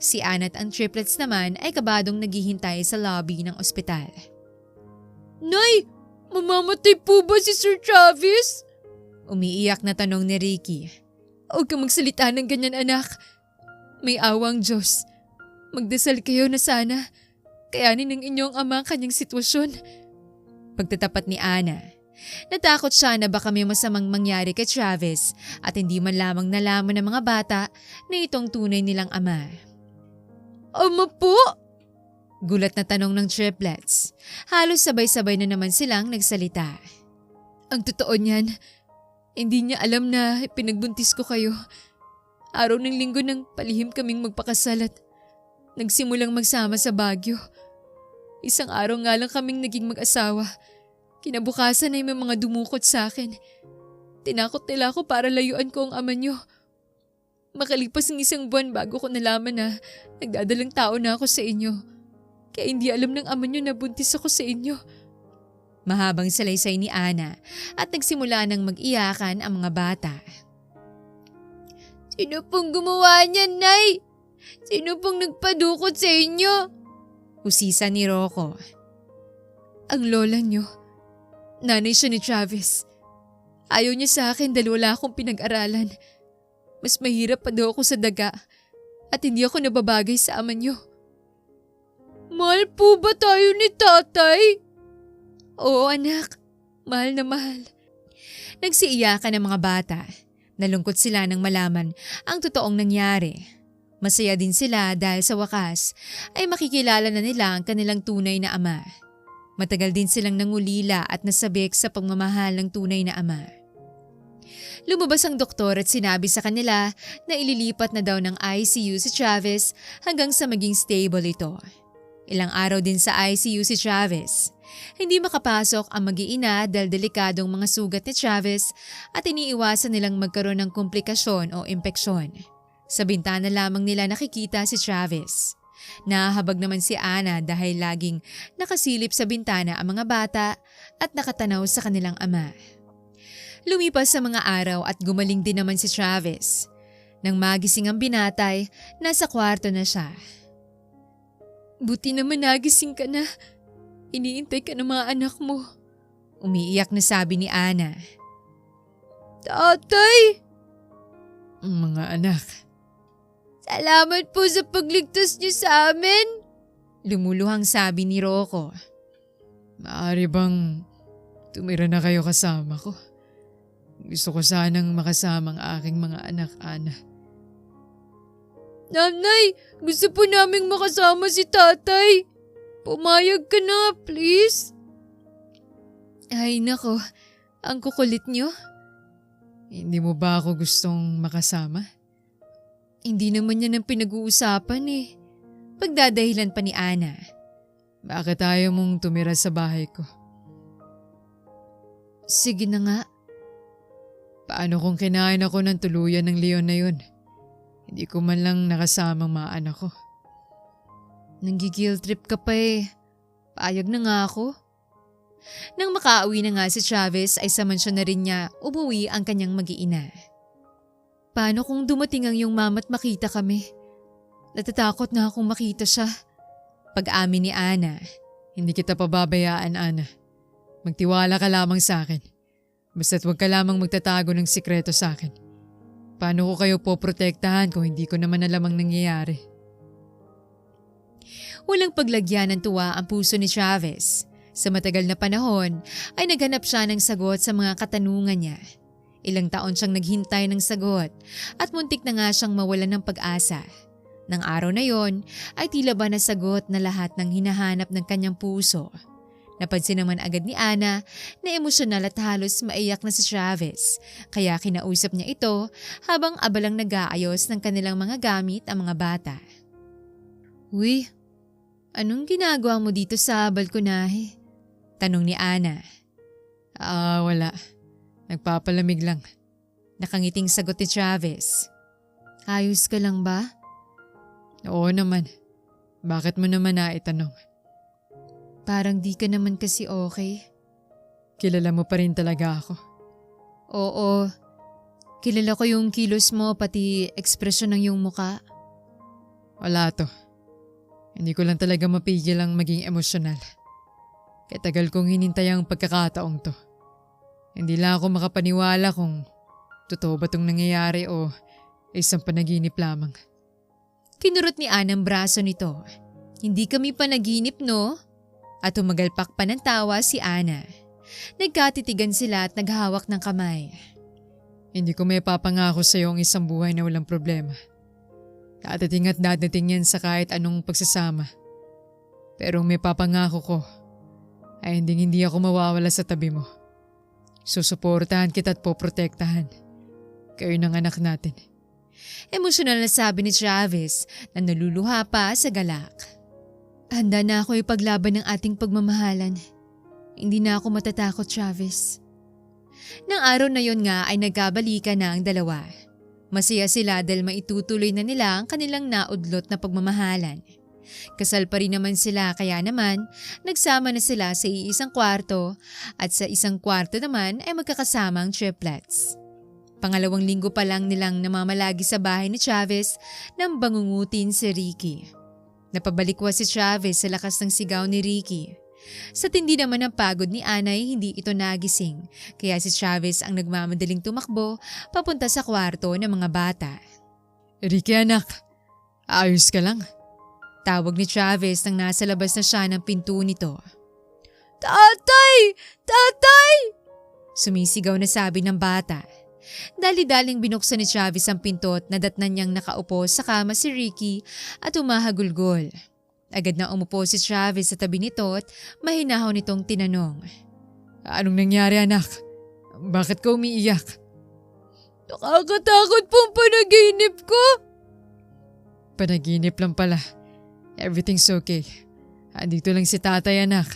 Si Ana at ang triplets naman ay kabadong naghihintay sa lobby ng ospital. Nay, mamamatay po ba si Sir Travis? Umiiyak na tanong ni Ricky. Huwag kang magsalita ng ganyan, anak. May awang Diyos. Magdasal kayo na sana kayanin ng inyong ama ang kanyang sitwasyon. Pagtatapat ni Ana, natakot siya na baka may masamang mangyari kay Travis at hindi man lamang nalaman ng mga bata na itong tunay nilang ama. Ama po? Gulat na tanong ng triplets. Halos sabay-sabay na naman silang nagsalita. Ang totoo niyan, hindi niya alam na pinagbuntis ko kayo. Araw ng linggo nang palihim kaming magpakasal at nagsimulang magsama sa Baguio. Isang araw nga lang kaming naging mag-asawa. Kinabukasan ay may mga dumukot sa akin. Tinakot nila ako para layuan ko ang ama niyo. Makalipas ng isang buwan bago ko nalaman na nagdadalang tao na ako sa inyo. Kaya hindi alam ng ama niyo na buntis ako sa inyo. Mahabang salaysay ni Ana at nagsimula ng mag-iyakan ang mga bata. Sino pong gumawa niyan, Nay? Sino pong nagpadukot sa inyo? Usisa ni Rocco. Ang lola niyo. Nanay siya ni Travis. Ayaw niya sa akin dahil wala akong pinag-aralan. Mas mahirap pa daw ako sa daga at hindi ako nababagay sa ama niyo. Mahal po ba tayo ni tatay? Oo anak, mahal na mahal. Nagsiiyakan ang mga bata. Nalungkot sila nang malaman ang totoong nangyari. Masaya din sila dahil sa wakas ay makikilala na nila ang kanilang tunay na ama. Matagal din silang nangulila at nasabik sa pagmamahal ng tunay na ama. Lumabas ang doktor at sinabi sa kanila na ililipat na daw ng ICU si Travis hanggang sa maging stable ito. Ilang araw din sa ICU si Travis. Hindi makapasok ang mag-iina dahil delikadong mga sugat ni Travis at iniiwasan nilang magkaroon ng komplikasyon o impeksyon. Sa bintana lamang nila nakikita si Travis. Nahahabag naman si Ana dahil laging nakasilip sa bintana ang mga bata at nakatanaw sa kanilang ama. Lumipas sa mga araw at gumaling din naman si Travis. Nang magising ang binatay, nasa kwarto na siya. Buti naman nagising ka na. Iniintay ka ng mga anak mo. Umiiyak na sabi ni Ana. Tatay! Mga anak, Salamat po sa pagligtas niyo sa amin. Lumuluhang sabi ni Rocco. maaari bang tumira na kayo kasama ko? Gusto ko sanang makasama ang aking mga anak, Ana. Nanay, gusto po naming makasama si tatay. Pumayag ka na, please. Ay nako, ang kukulit niyo. Hindi mo ba ako gustong makasama? Hindi naman yan ang pinag-uusapan eh. Pagdadahilan pa ni Ana. Bakit ayaw mong tumira sa bahay ko? Sige na nga. Paano kung kinain ako ng tuluyan ng leon na yun? Hindi ko man lang nakasamang mga anak ko. Nanggigil trip ka pa eh. Paayag na nga ako. Nang makauwi na nga si Travis ay sa mansyon na rin niya umuwi ang kanyang mag-iina. Paano kung dumating ang iyong mama't makita kami? Natatakot na akong makita siya. Pag-amin ni Ana. Hindi kita pababayaan, Ana. Magtiwala ka lamang sa akin. Basta't huwag ka lamang magtatago ng sikreto sa akin. Paano ko kayo poprotektahan kung hindi ko naman alam ang nangyayari? Walang paglagyan ng tuwa ang puso ni Travis. Sa matagal na panahon ay naghanap siya ng sagot sa mga katanungan niya. Ilang taon siyang naghintay ng sagot at muntik na nga siyang mawalan ng pag-asa. Nang araw na yon ay tila ba nasagot na lahat ng hinahanap ng kanyang puso. Napansin naman agad ni Ana na emosyonal at halos maiyak na si Travis, kaya kinausap niya ito habang abalang nag-aayos ng kanilang mga gamit ang mga bata. Uy, anong ginagawa mo dito sa balkonahe? Tanong ni Ana. Wala. Nagpapalamig lang. Nakangiting sagot ni Travis. Ayos ka lang ba? Oo naman. Bakit mo naman naitanong? Parang di ka naman kasi okay. Kilala mo pa rin talaga ako. Oo. Kilala ko yung kilos mo pati ekspresyon ng iyong muka. Wala to. Hindi ko lang talaga mapigil ang maging emosyonal. Katagal kong hinintay ang pagkakataong to. Hindi lang ako makapaniwala kung totoo ba itong nangyayari o isang panaginip lamang. Kinurot ni Ana ang braso nito. Hindi kami panaginip, no? At tumagalpak pa ng tawa si Ana. Nagkatitigan sila at naghawak ng kamay. Hindi ko may papangako sa iyo ang isang buhay na walang problema. Dadating at dadating yan sa kahit anong pagsasama. Pero may papangako ko ay hindi ako mawawala sa tabi mo. Susuportahan kita at poprotektahan. Kayo ng anak natin. Emosyonal na sabi ni Travis na naluluha pa sa galak. Handa na ako ipaglaban ng ating pagmamahalan. Hindi na ako matatakot, Travis. Nang araw na yon nga ay nagkabalikan na ang dalawa. Masaya sila dahil maitutuloy na nila ang kanilang naudlot na pagmamahalan. Kasal pa rin naman sila kaya naman nagsama na sila sa iisang kwarto at sa isang kwarto naman ay magkakasama ang triplets. Pangalawang linggo pa lang nilang namamalagi sa bahay ni Travis nang bangungutin si Ricky. Napabalikwa si Travis sa lakas ng sigaw ni Ricky. Sa tindi naman ng pagod ni Ana ay hindi ito nagising kaya si Travis ang nagmamadaling tumakbo papunta sa kwarto ng mga bata. Ricky anak, ayos ka lang? Tawag ni Travis nang nasa labas na siya ng pinto nito. Tatay! Tatay! Sumisigaw na sabi ng bata. Dali-daling binuksan ni Travis ang pinto at nadatnan niyang nakaupo sa kama si Ricky at umahagulgol. Agad na umupo si Travis sa tabi nito at mahinahaw nitong tinanong. Anong nangyari anak? Bakit ka umiiyak? Nakakatakot pong panaginip ko. Panaginip lang pala. Everything's okay. Andito lang si tatay anak.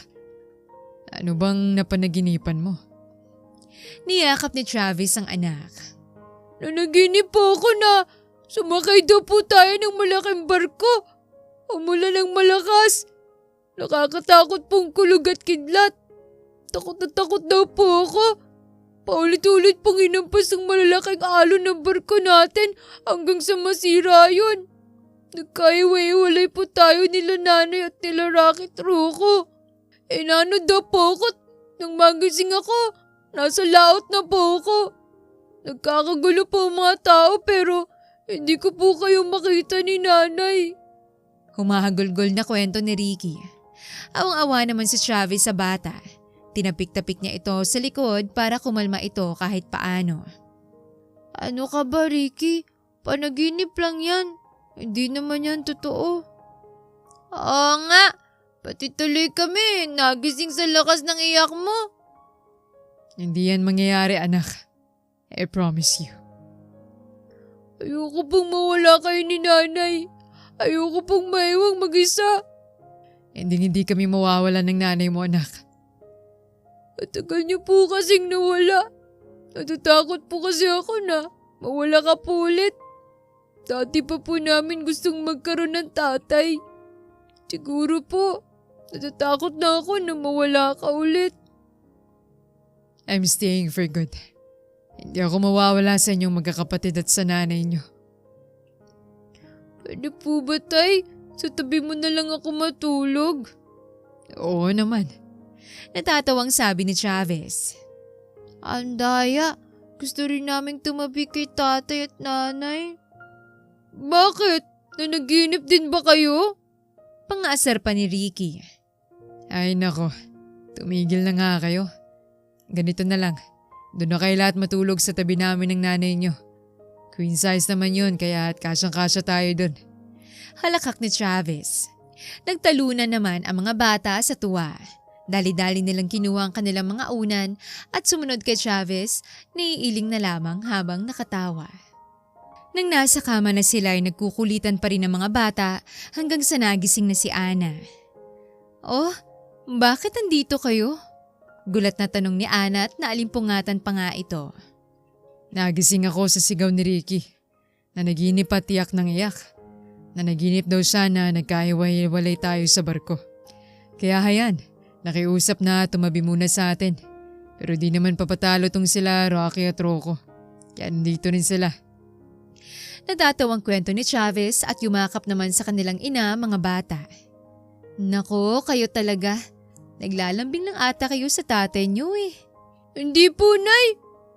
Ano bang napanaginipan mo? Niyakap ni Travis ang anak. Nanaginip po ako na sumakay daw po tayo ng malaking barko. Umulan ng malakas. Nakakatakot pong kulog at kidlat. Takot na takot daw po ako. Paulit-ulit pong hinampas ng malalaking alon ng barko natin hanggang sa masira yun. Nagkaiwalay po tayo nila nanay at nila Rocky Truco. Nanod daw po ako. Nang magising ako, nasa laot na po ako. Nagkakagulo po ang mga tao pero hindi ko po kayo makita ni nanay. Humahagulgol na kwento ni Ricky. Awang-awa naman si Travis sa bata. Tinapik-tapik niya ito sa likod para kumalma ito kahit paano. Ano ka ba, Ricky? Panaginip lang yan. Hindi naman yan totoo. Oo nga. Pati tuloy kami. Nagising sa lakas ng iyak mo. Hindi yan mangyayari, anak. I promise you. Ayoko pong mawala kayo ni nanay. Ayoko pong maiwang mag-isa. Hindi kami mawawala ng nanay mo, anak. Matagal niyo po kasing nawala. Natatakot po kasi ako na mawala ka po ulit. Dati pa po namin gustong magkaroon ng tatay. Siguro po, natatakot na ako na mawala ka ulit. I'm staying for good. Hindi ako mawawala sa inyong magkakapatid at sa nanay niyo. Pwede po ba, tay? Sa tabi mo na lang ako matulog. Oo naman. Natatawang sabi ni Travis. Andaya, gusto rin naming tumabi kay tatay at nanay. Bakit? Nanaginip din ba kayo? Pangasar pa ni Ricky. Ay nako, tumigil na nga kayo. Ganito na lang, doon na kayo lahat matulog sa tabi namin ng nanay niyo. Queen size naman yun kaya kasyang-kasya tayo doon. Halakak ni Travis. Nagtalunan naman ang mga bata sa tuwa. Dali-dali nilang kinuha ang kanilang mga unan at sumunod kay Travis, niiiling na lamang habang nakatawa. Nang nasa kama na sila ay nagkukulitan pa rin ang mga bata hanggang sa nagising na si Ana. Oh, bakit andito kayo? Gulat na tanong ni Ana at naalimpungatan pa nga ito. Nagising ako sa sigaw ni Ricky. Nanaginip at tiyak ng iyak. Nanaginip daw siya na nagkahiwa-hiwalay tayo sa barko. Kaya hayan, nakiusap na tumabi muna sa atin. Pero di naman papatalo tong sila Rocky at Rocco. Kaya nandito rin sila. Natatawang kwento ni Travis at yumakap naman sa kanilang ina mga bata. Nako, kayo talaga. Naglalambing lang ata kayo sa tatay niyo eh. Hindi po, nay.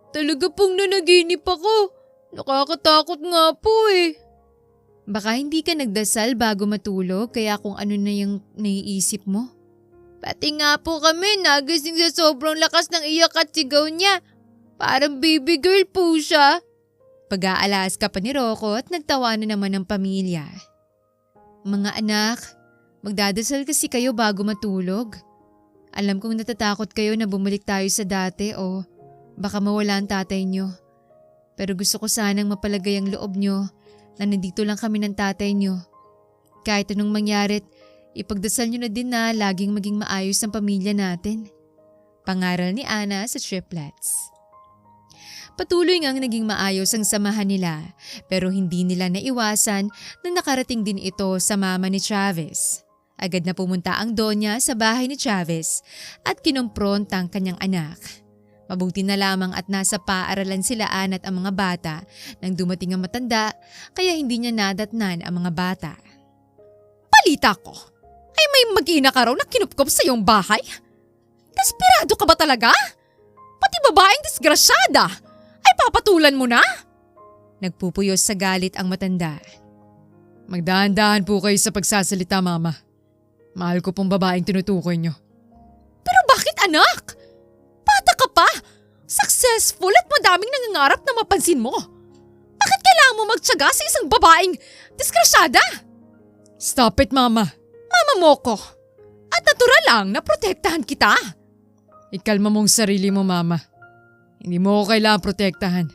Talaga pong nanaginip ako. Nakakatakot nga po eh. Baka hindi ka nagdasal bago matulog kaya kung ano na yung naiisip mo. Pati nga po kami nagising sa sobrang lakas ng iyak at sigaw niya. Parang baby girl po siya. Pag-aalas ka pa ni Rocco at nagtawa na naman ng pamilya. Mga anak, magdadasal kasi kayo bago matulog. Alam kong natatakot kayo na bumalik tayo sa dati o baka mawala ang tatay nyo. Pero gusto ko sanang mapalagay ang loob nyo na nandito lang kami ng tatay nyo. Kahit anong mangyarit, ipagdasal nyo na din na laging maging maayos ang pamilya natin. Pangaral ni Ana sa triplets. Patuloy ngang naging maayos ang samahan nila pero hindi nila naiwasan na nakarating din ito sa mama ni Travis. Agad na pumunta ang Donya sa bahay ni Travis at kinompronta ang kanyang anak. Mabuti na lamang at nasa paaralan sila Ana at ang mga bata nang dumating ang matanda kaya hindi niya nadatnan ang mga bata. Balita ko, ay may mag-ina ka raw na kinupkop sa iyong bahay? Desperado ka ba talaga? Pati babaeng disgrasyada ay papatulan mo na? Nagpupuyos sa galit ang matanda. Magdahan-dahan po kayo sa pagsasalita, mama. Mahal ko pong babaeng tinutukoy nyo. Pero bakit anak? Bata ka pa. Successful at madaming nangangarap na mapansin mo. Bakit kailangan mo magtiyaga sa isang babaeng disgrasyada? Stop it, mama. Mama mo ko. At natural lang na protektahan kita. Ikalma mong sarili mo, mama. Hindi mo ako kailangan protektahan.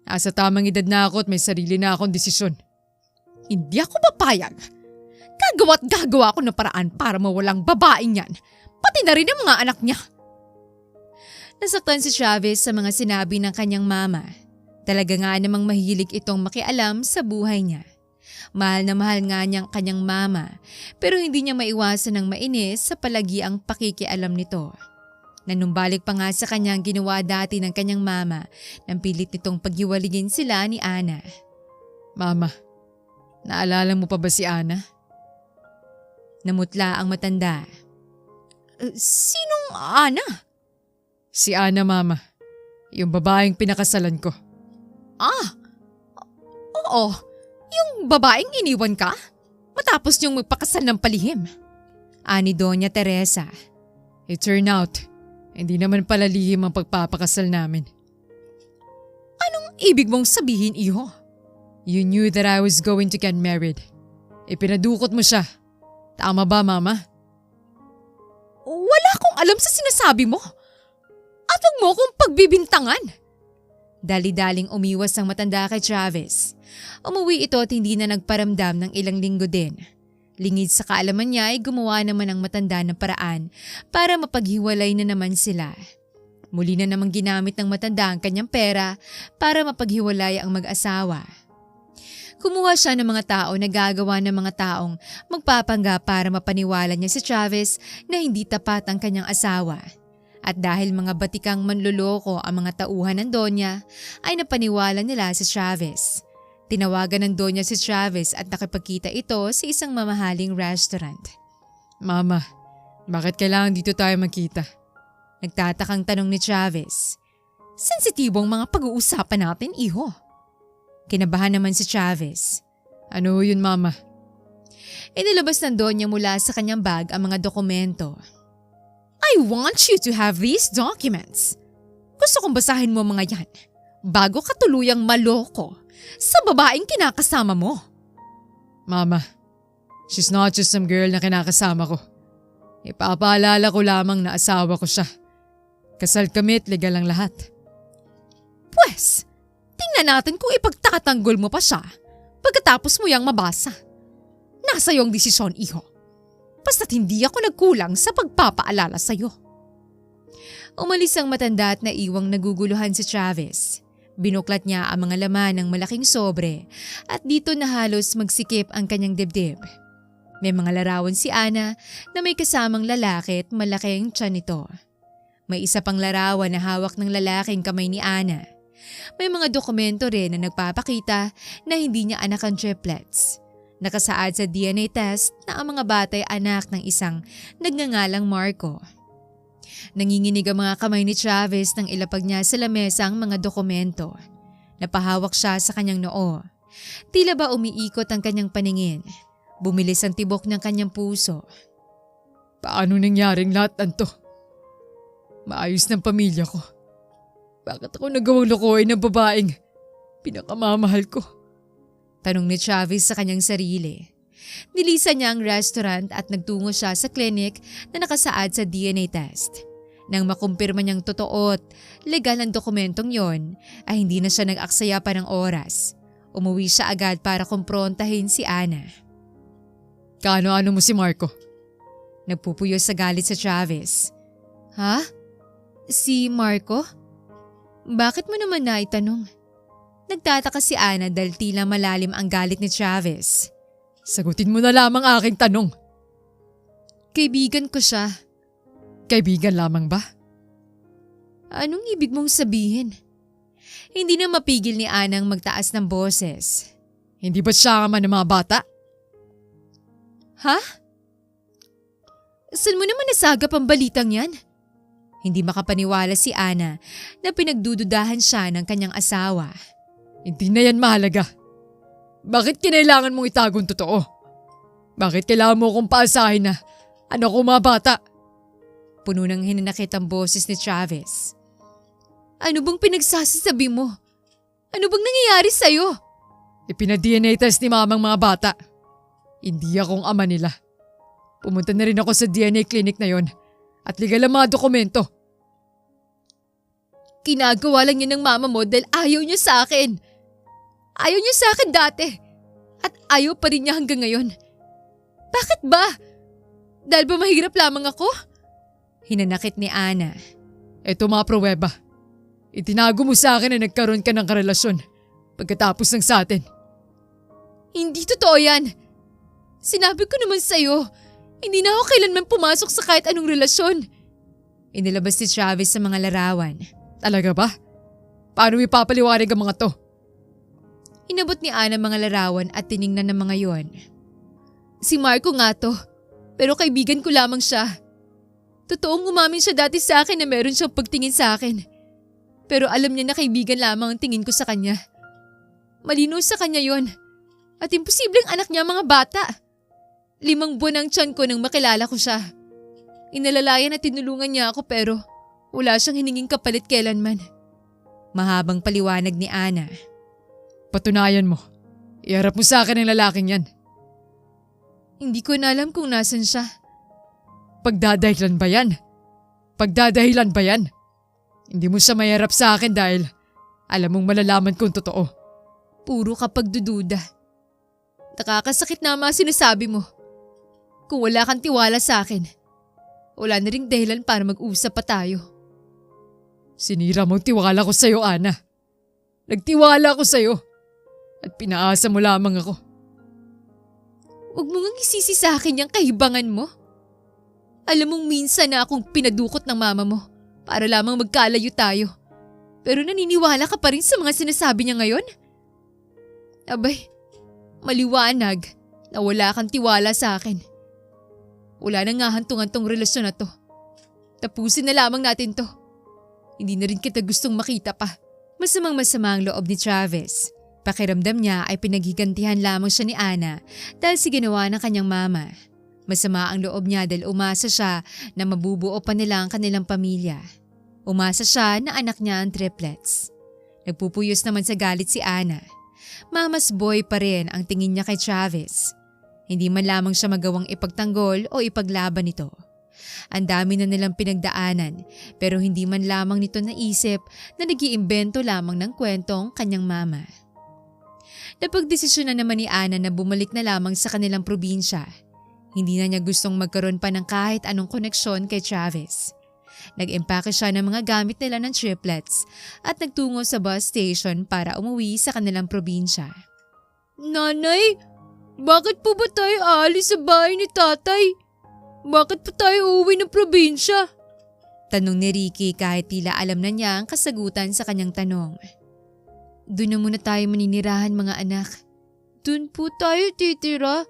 Nasa tamang edad na ako at may sarili na akong desisyon. Hindi ako papayag. Gagawa't gagawa ako ng paraan para mawalang babaeng yan. Pati na rin ang mga anak niya. Nasaktan si Travis sa mga sinabi ng kanyang mama. Talaga nga namang mahilig itong makialam sa buhay niya. Mahal na mahal nga niyang kanyang mama pero hindi niya maiwasan ng mainis sa palagiang pakikialam nito. Nanumbalik pa nga sa kanyang ginawa dati ng kanyang mama nang pilit nitong paghiwaligin sila ni Ana. Mama, naalala mo pa ba si Ana? Namutla ang matanda. Sinong Ana? Si Ana, Mama. Yung babaeng pinakasalan ko. Oo, yung babaeng iniwan ka? Matapos niyong magpakasal ng palihim. Ani Doña Teresa. It turned out, hindi naman pala lihim ang pagpapakasal namin. Anong ibig mong sabihin, iho? You knew that I was going to get married. Ipinadukot mo siya. Tama ba, Mama? Wala akong alam sa sinasabi mo. At huwag mo akong pagbibintangan. Dali-daling umiwas ang matanda kay Travis. Umuwi ito at hindi na nagparamdam ng ilang linggo din. Lingid sa kaalaman niya ay gumawa naman ang matanda ng paraan para mapaghiwalay na naman sila. Muli na namang ginamit ng matanda ang kanyang pera para mapaghiwalay ang mag-asawa. Kumuha siya ng mga tao na gagawa ng mga taong magpapangga para mapaniwala niya si Travis na hindi tapat ang kanyang asawa. At dahil mga batikang manloloko ang mga tauhan ng Donya, ay napaniwala nila si Travis. Tinawagan ng Donya si Travis at nakipagkita ito sa isang mamahaling restaurant. Mama, bakit kailangan dito tayo magkita? Nagtatakang tanong ni Travis. Sensitibong mga pag-uusapan natin, iho. Kinabahan naman si Travis. Ano yun, Mama? Inilabas ng Donya mula sa kanyang bag ang mga dokumento. I want you to have these documents. Gusto kong basahin mo mga yan bago ka tuluyang maloko sa babaeng kinakasama mo. Mama, she's not just some girl na kinakasama ko. Ipapaalala ko lamang na asawa ko siya. Kasal kami at legal ang lahat. Pwes, tingnan natin kung ipagtatanggol mo pa siya pagkatapos mo yang mabasa. Nasa iyong desisyon, iho. Basta't hindi ako nagkulang sa pagpapaalala sa'yo. Umalis ang matanda at naiwang naguguluhan si Travis. Binuklat niya ang mga laman ng malaking sobre at dito na halos magsikip ang kanyang dibdib. May mga larawan si Ana na may kasamang lalaki at malaking tiyan nito. May isa pang larawan na hawak ng lalaking kamay ni Ana. May mga dokumento rin na nagpapakita na hindi niya anak ang triplets. Nakasaad sa DNA test na ang mga bata ay anak ng isang nagngangalang Marco. Nanginginig ang mga kamay ni Travis nang ilapag niya sa lamesa ang mga dokumento. Napahawak siya sa kanyang noo. Tila ba umiikot ang kanyang paningin. Bumilis ang tibok ng kanyang puso. Paano nangyaring lahat ng to? Maayos ng pamilya ko. Bakit ako nagawang lokohin ng babaeng pinakamamahal ko? Tanong ni Travis sa kanyang sarili. Nilisan niya ang restaurant at nagtungo siya sa clinic na nakasaad sa DNA test. Nang makumpirma niyang totoo at legal ang dokumentong yon, ay hindi na siya nag-aksaya pa ng oras. Umuwi siya agad para kumprontahin si Ana. Kaano-ano mo si Marco? Nagpupuyo sa galit sa Travis. Ha? Si Marco? Bakit mo naman naitanong? Nagtataka si Ana dahil tila malalim ang galit ni Travis. Sagutin mo na lamang aking tanong. Kaibigan ko siya. Kaibigan lamang ba? Anong ibig mong sabihin? Hindi na mapigil ni Ana ang magtaas ng boses. Hindi ba siya ka man ng mga bata? Ha? Saan mo naman nasagap ang balitang yan? Hindi makapaniwala si Ana na pinagdududahan siya ng kanyang asawa. Hindi na yan mahalaga. Bakit kinailangan mong itagong totoo? Bakit kailangan mo akong paasahin na ano ko mga bata? Puno ng hinanakit ang boses ni Travis. Ano bang pinagsasasabi mo? Ano bang nangyayari sa'yo? Ipina-DNA test ni mamang mga bata. Hindi akong ama nila. Pumunta na rin ako sa DNA clinic na yon at legal ang mga dokumento. Kinagawa lang yun ng mama mo dahil ayaw niya sa akin. Ayaw niya sa akin dati. At ayaw pa rin niya hanggang ngayon. Bakit ba? Dahil ba mahirap lamang ako? Hinanakit ni Ana. Eto mga pruweba. Itinago mo sa akin na nagkaroon ka ng karelasyon pagkatapos ng sa atin. Hindi totoo yan. Sinabi ko naman sa'yo, hindi na ako kailanman pumasok sa kahit anong relasyon. Inilabas ni Travis sa mga larawan. Talaga ba? Paano ipapaliwanag ang mga to? Inabot ni Ana mga larawan at tiningnan ng mga yon. Si Marco nga to, pero kaibigan ko lamang siya. Totoong umamin siya dati sa akin na meron siyang pagtingin sa akin. Pero alam niya na kaibigan lamang ang tingin ko sa kanya. Malinaw sa kanya yon. At imposibleng anak niya mga bata. 5 buwan ang tiyan ko nang makilala ko siya. Inalalayan at tinulungan niya ako pero wala siyang hininging kapalit kailanman. Mahabang paliwanag ni Ana. Patunayan mo. Iharap mo sa akin ang lalaking yan. Hindi ko na alam kung nasan siya. Pagdadahilan ba yan? Pagdadahilan ba yan? Hindi mo siya mayarap sa akin dahil alam mong malalaman kung totoo. Puro ka pagdududa. Nakakasakit na ang mga sinasabi mo. Kung wala kang tiwala sa akin, wala na ring dahilan para mag-usap pa tayo. Sinira mo ang tiwala ko sa'yo, Ana. Nagtiwala ako sa'yo. At pinaasa mo lamang ako. Huwag mo ngang isisi sa akin yung kahibangan mo. Alam mong minsan na akong pinadukot ng mama mo para lamang magkalayo tayo. Pero naniniwala ka pa rin sa mga sinasabi niya ngayon? Abay, maliwanag na wala kang tiwala sa akin. Wala na nga hantong-hantong relasyon na to. Tapusin na lamang natin to. Hindi na rin kita gustong makita pa. Masamang-masama ang loob ni Travis. Pakiramdam niya ay pinaghigantihan lamang siya ni Ana dahil sa ginawa ng kanyang mama. Masama ang loob niya dahil umasa siya na mabubuo pa nila ang kanilang pamilya. Umasa siya na anak niya ang triplets. Nagpupuyos naman sa galit si Ana. Mama's boy pa rin ang tingin niya kay Travis. Hindi man lamang siya magawang ipagtanggol o ipaglaban nito. Ang dami na nilang pinagdaanan pero hindi man lamang nito naisip na nag-iimbento lamang ng kwentong kanyang mama. Napagdesisyon na naman ni Ana na bumalik na lamang sa kanilang probinsya. Hindi na niya gustong magkaroon pa ng kahit anong koneksyon kay Travis. Nag-empake siya ng mga gamit nila ng triplets at nagtungo sa bus station para umuwi sa kanilang probinsya. Nanay, bakit po ba tayo aalis sa bahay ni tatay? Bakit pa tayo uuwi ng probinsya? Tanong ni Ricky kahit tila alam na niya ang kasagutan sa kanyang tanong. Doon na muna tayo maninirahan mga anak. Doon po tayo titira.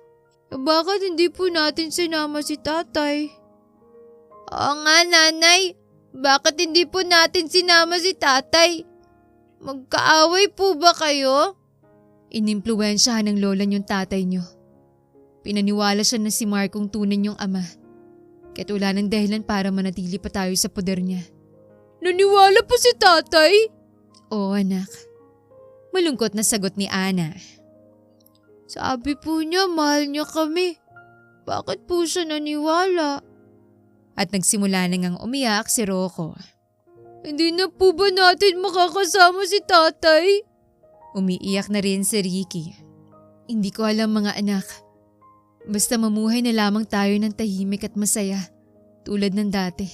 Bakit hindi po natin sinama si tatay? Oo nga nanay, bakit hindi po natin sinama si tatay? Magkaaway po ba kayo? Inimpluwensyahan ng lola niyong tatay niyo. Pinaniwala siya na si Markong tunay niyong ama. Kaya't wala ng dahilan para manatili pa tayo sa poder niya. Naniwala po si tatay? Oo anak. Malungkot na sagot ni Ana. Sabi po niya mahal niya kami. Bakit po siya naniwala? At nagsimula na ngang umiyak si Rocco. Hindi na po ba natin makakasama si tatay? Umiiyak na rin si Ricky. Hindi ko alam mga anak. Basta mamuhay na lamang tayo ng tahimik at masaya, tulad ng dati.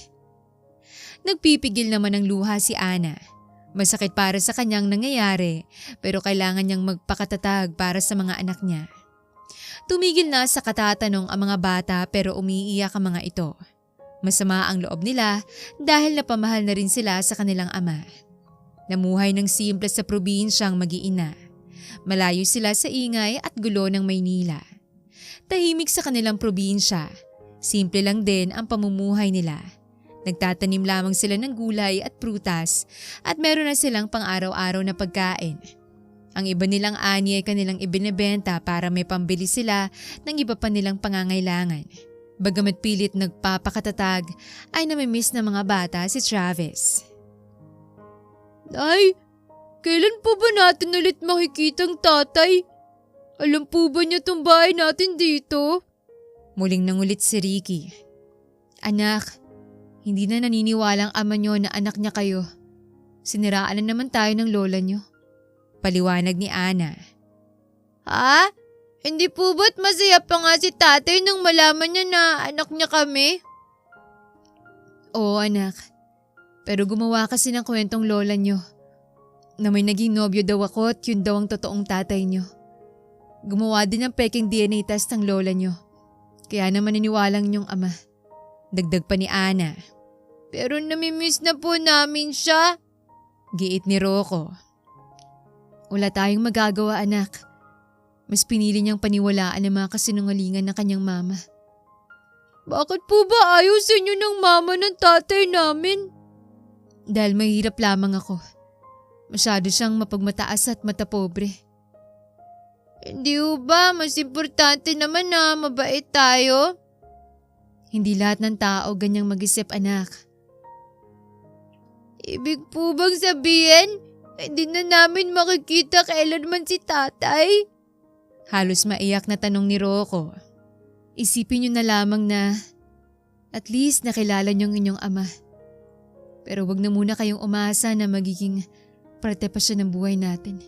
Nagpipigil naman ng luha si Ana. Masakit para sa kanyang nangyayari pero kailangan niyang magpakatatag para sa mga anak niya. Tumigil na sa katatanong ang mga bata pero umiiyak ang mga ito. Masama ang loob nila dahil napamahal na rin sila sa kanilang ama. Namuhay ng simple sa probinsyang mag-iina. Malayo sila sa ingay at gulo ng Maynila. Tahimik sa kanilang probinsya. Simple lang din ang pamumuhay nila. Nagtatanim lamang sila ng gulay at prutas at meron na silang pang-araw-araw na pagkain. Ang iba nilang ani ay kanilang ibinebenta para may pambili sila ng iba pa nilang pangangailangan. Bagamat pilit nagpapakatatag ay namimiss ng mga bata si Travis. Nay, kailan po ba natin ulit makikitang tatay? Alam po ba niya tong bahay natin dito? Muling nangulit si Ricky. Anak, hindi na naniniwalang ama niyo na anak niya kayo. Siniraan na naman tayo ng lola niyo. Paliwanag ni Ana. Ha? Hindi po ba't masaya pa nga si tatay nang malaman niya na anak niya kami? Oo anak, pero gumawa kasi ng kwentong lola niyo na may naging nobyo daw ako at yun daw ang totoong tatay niyo. Gumawa din ng peking DNA test ng lola niyo. Kaya naman niniwalang niyong ama. Dagdag pa ni Ana. Pero namimiss na po namin siya. Giit ni Rocco. Wala tayong magagawa, anak. Mas pinili niyang paniwalaan ang mga kasinungalingan ng kanyang mama. Bakit po ba ayaw sa inyo ng mama ng tatay namin? Dahil mahirap lamang ako. Masyado siyang mapagmataas at matapobre. Hindi ho ba? Mas importante naman na mabait tayo. Hindi lahat ng tao ganyang mag-isip, anak. Ibig po bang sabihin, hindi na namin makikita kailanman si tatay? Halos maiyak na tanong ni Rocco. Isipin niyo na lamang na at least nakilala niyo ang inyong ama. Pero wag na muna kayong umasa na magiging parte pa siya ng buhay natin.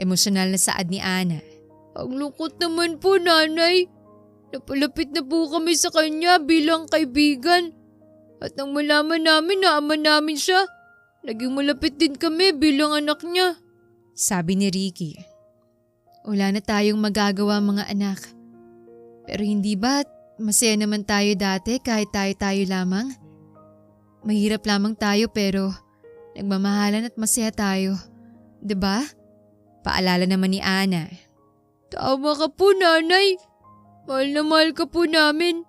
Emosyonal na saad ni Ana. Ang lungkot naman po, nanay. Napalapit na po kami sa kanya bilang kaibigan. At nang malaman namin na ama namin siya, naging malapit din kami bilang anak niya. Sabi ni Ricky. Wala na tayong magagawa mga anak. Pero hindi ba masaya naman tayo dati kahit tayo lamang? Mahirap lamang tayo pero nagmamahalan at masaya tayo. 'Di ba? Paalala naman ni Ana. Tama ka po, nanay. Mahal na mahal ka po namin.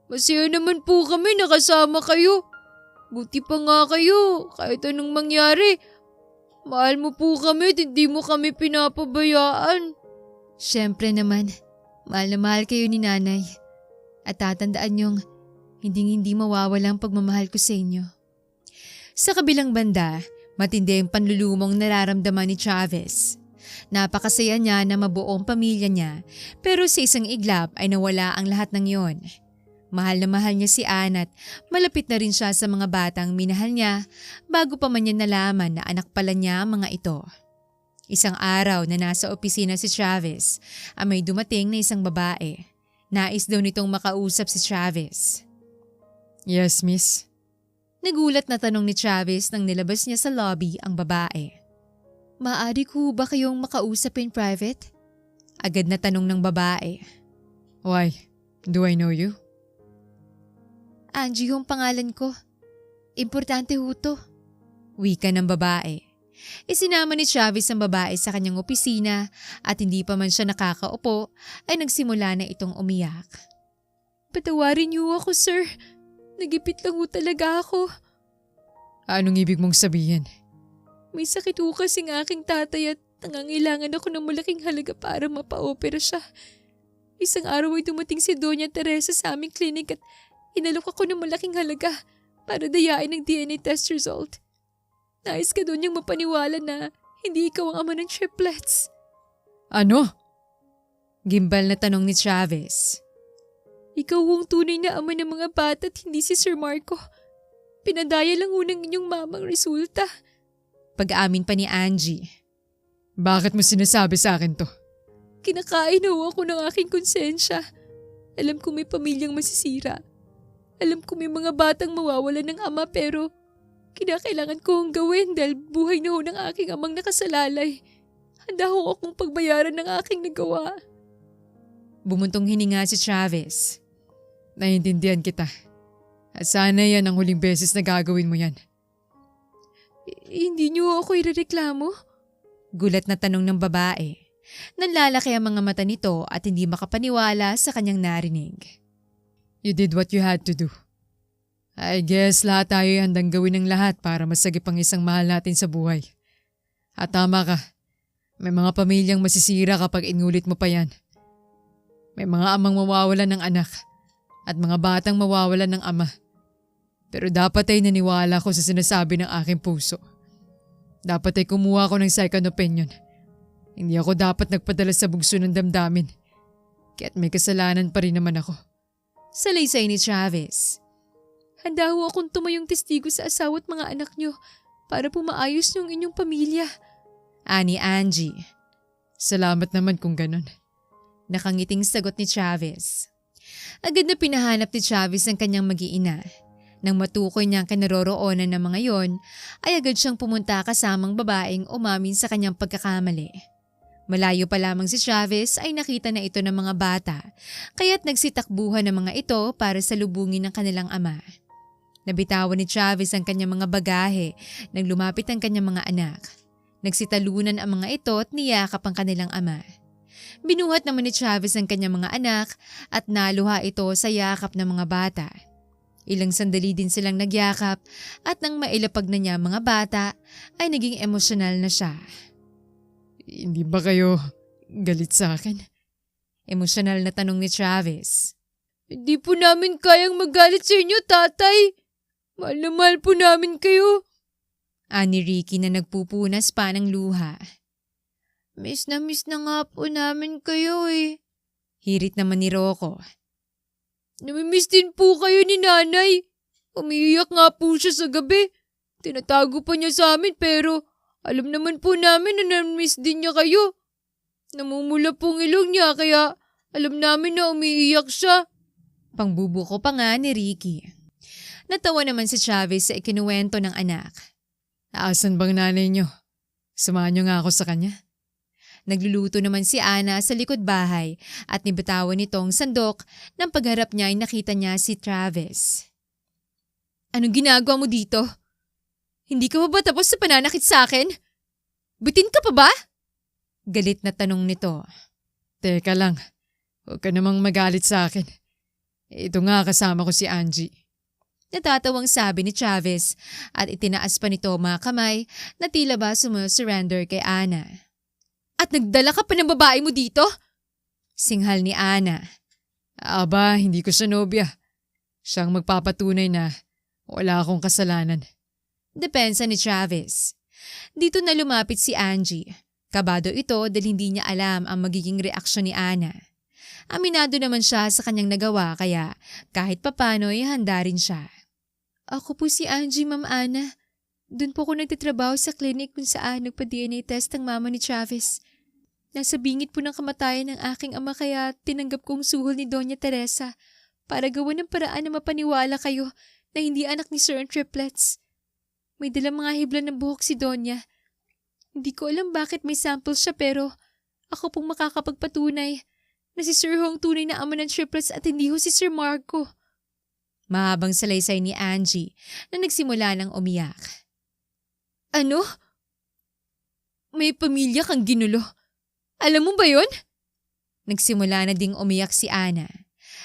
Masaya naman po kami nakasama kayo. Buti pa nga kayo, kahit anong mangyari. Mahal mo po kami at hindi mo kami pinapabayaan. Siyempre naman, mahal na mahal kayo ni nanay. At tatandaan niyong hindi mawawala ang pagmamahal ko sa inyo. Sa kabilang banda, matindi ang panlulumong nararamdaman ni Chavez. Napakasaya niya na mabuo ang pamilya niya pero sa isang iglap ay nawala ang lahat ng yon. Mahal na mahal niya si Ana at malapit na rin siya sa mga batang minahal niya bago pa man niya nalaman na anak pala niya ang mga ito. Isang araw na nasa opisina si Chavez ay may dumating na isang babae. Nais daw nitong makausap si Chavez. Yes, miss. Nagulat na tanong ni Chavez nang nilabas niya sa lobby ang babae. Maaari ko ba kayong makausap in private? Agad na tanong ng babae. Why? Do I know you? Angie yung pangalan ko. Importante ho to. Wika ng babae. Isinama ni Chavez ang babae sa kanyang opisina at hindi pa man siya nakakaupo ay nagsimula na itong umiyak. Patawarin niyo ako, sir. Nagipit lang ho talaga ako. Anong ibig mong sabihin? May sakit ho kasing aking tatay at nangangailangan ako ng malaking halaga para mapa-opera siya. Isang araw ay dumating si Doña Teresa sa aming klinik at inalok ako ng malaking halaga para dayain ng DNA test result. Nais ka doon niyang mapaniwala na hindi ikaw ang ama ng triplets. Ano? Gimbal na tanong ni Chavez. Ikaw ang tunay na ama ng mga bata at hindi si Sir Marco. Pinadaya lang unang inyong mamang resulta. Pag-aamin pa ni Angie. Bakit mo sinasabi sa akin to? Kinakain ho ako ng aking konsensya. Alam ko may pamilyang masisira. Alam ko may mga batang mawawalan ng ama pero kinakailangan ko ang gawin dahil buhay na ho ng aking amang nakasalalay. Handa ho akong pagbayaran ng aking nagawa. Bumuntong hininga si Chavez. Naiintindihan kita. At sana yan ang huling beses na gagawin mo yan. Hindi niyo ako irereklamo? Gulat na tanong ng babae. Nanlalaki ang mga mata nito at hindi makapaniwala sa kanyang narinig. You did what you had to do. I guess lahat tayo ay handang gawin ng lahat para masagip ang isang mahal natin sa buhay. At tama ka, may mga pamilyang masisira kapag inulit mo pa yan. May mga amang mawawalan ng anak at mga batang mawawalan ng ama. Pero dapat ay naniwala ko sa sinasabi ng aking puso. Dapat ay kumuha ko ng second opinion. Hindi ako dapat nagpadala sa bugso ng damdamin. Kaya't may kasalanan pa rin naman ako. Salaysay ni Chavez. Handa ho akong tumayong testigo sa asawa at mga anak niyo para pumaayos yung inyong pamilya. Ani Angie. Salamat naman kung ganon. Nakangiting sagot ni Chavez. Agad na pinahanap ni Chavez ang kanyang mag-iina. Nang matukoy niya ang kinaroroonan ng mga yon, ay agad siyang pumunta kasamang babaeng umamin sa kanyang pagkakamali. Malayo pa lamang si Travis ay nakita na ito ng mga bata, kaya't nagsitakbuhan ng mga ito para salubungin ng kanilang ama. Nabitawan ni Travis ang kanyang mga bagahe nang lumapit ang kanyang mga anak. Nagsitalunan ang mga ito at niyakap ang kanilang ama. Binuhat naman ni Travis ang kanyang mga anak at naluha ito sa yakap ng mga bata. Ilang sandali din silang nagyakap at nang mailapag na niya ang mga bata ay naging emosyonal na siya. Hindi ba kayo galit sa akin? Emosyonal na tanong ni Travis. Hindi po namin kayang magalit sa inyo, tatay. Mahal na mahal po namin kayo. Ani Ricky na nagpupunas pa ng luha. Miss na nga po namin kayo eh. Hirit naman ni Rocco. Namimiss din po kayo ni nanay. Umiiyak nga po siya sa gabi. Tinatago pa niya sa amin pero alam naman po namin na namimiss din niya kayo. Namumula pong ilong niya kaya alam namin na umiiyak siya. Pangbubuko pa nga ni Ricky. Natawa naman si Travis sa ikinuwento ng anak. Asan bang nanay niyo? Samahan niyo nga ako sa kanya. Nagluluto naman si Ana sa likod bahay at nibitawan nitong sandok nang pagharap niya ay nakita niya si Travis. Anong ginagawa mo dito? Hindi ka pa ba tapos sa pananakit sa akin? Bitin ka pa ba? Galit na tanong nito. Teka lang, huwag ka namang magalit sa akin. Ito nga kasama ko si Angie. Natatawang sabi ni Travis at itinaas pa nito mga kamay na tila ba sumusurrender kay Ana. At nagdala ka pa ng babae mo dito? Singhal ni Ana. Aba, hindi ko siya nobya. Siyang magpapatunay na wala akong kasalanan. Depensa ni Travis. Dito na lumapit si Angie. Kabado ito dahil hindi niya alam ang magiging reaksyon ni Ana. Aminado naman siya sa kanyang nagawa kaya kahit papano ay handa rin siya. Ako po si Angie, Ma'am Ana. Doon po ako nagtatrabaho sa clinic kung saan nagpa-DNA test ang mama ni Travis. Nasa bingit po ng kamatayan ng aking ama kaya tinanggap kong suhol ni Doña Teresa para gawan ng paraan na mapaniwala kayo na hindi anak ni Sir ang triplets. May dalang mga hibla ng buhok si Doña. Hindi ko alam bakit may sample siya pero ako pong makakapagpatunay na si Sir Ho ang tunay na ama ng triplets at hindi ho si Sir Marco. Mahabang salaysay ni Angie na nagsimula ng umiyak. Ano? May pamilya kang ginulo. Alam mo ba yon? Nagsimula na ding umiyak si Ana.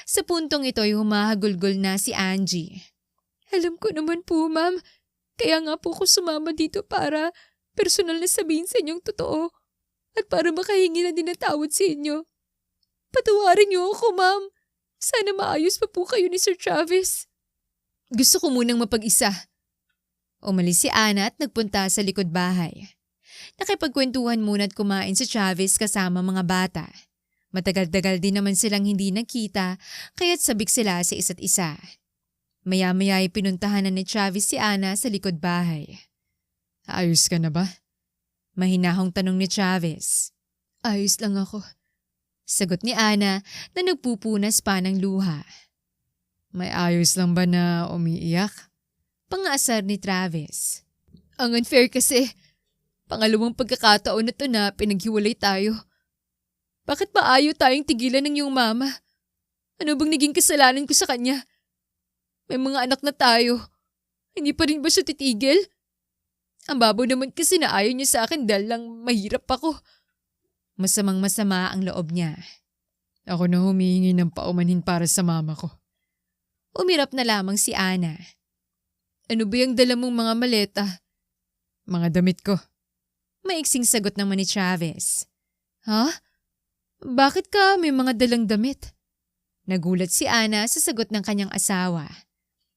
Sa puntong ito ay humahagulgol na si Angie. Alam ko naman po, ma'am. Kaya nga po ako sumama dito para personal na sabihin sa inyong totoo at para makahingi na din ng tawad sa inyo. Patawarin niyo ako, ma'am. Sana maayos pa po kayo ni Sir Travis. Gusto ko munang mapag-isa. Umalis si Ana at nagpunta sa likod bahay. Nakipagkwentuhan muna at kumain si Travis kasama mga bata. Matagal-tagal din naman silang hindi nakita kaya't sabik sila sa isa't isa. Maya-maya ay pinuntahan na ni Travis si Ana sa likod bahay. Ayos ka na ba? Mahinahong tanong ni Travis. Ayos lang ako. Sagot ni Ana na nagpupunas pa ng luha. May ayos lang ba na umiiyak? Pangasar ni Travis. Ang unfair kasi. Pangalawang pagkakataon na to na pinaghiwalay tayo. Bakit ba ayaw tayong tigilan ng iyong mama? Ano bang naging kasalanan ko sa kanya? May mga anak na tayo. Hindi pa rin ba siya titigil? Ang babaw naman kasi na ayaw niya sa akin dahil lang mahirap ako. Masamang masama ang loob niya. Ako na humihingi ng paumanhin para sa mama ko. Umirap na lamang si Ana. Ano ba yung dala mong mga maleta? Mga damit ko. Maiksing sagot naman ni Travis. Ha? Bakit ka may mga dalang damit? Nagulat si Ana sa sagot ng kanyang asawa.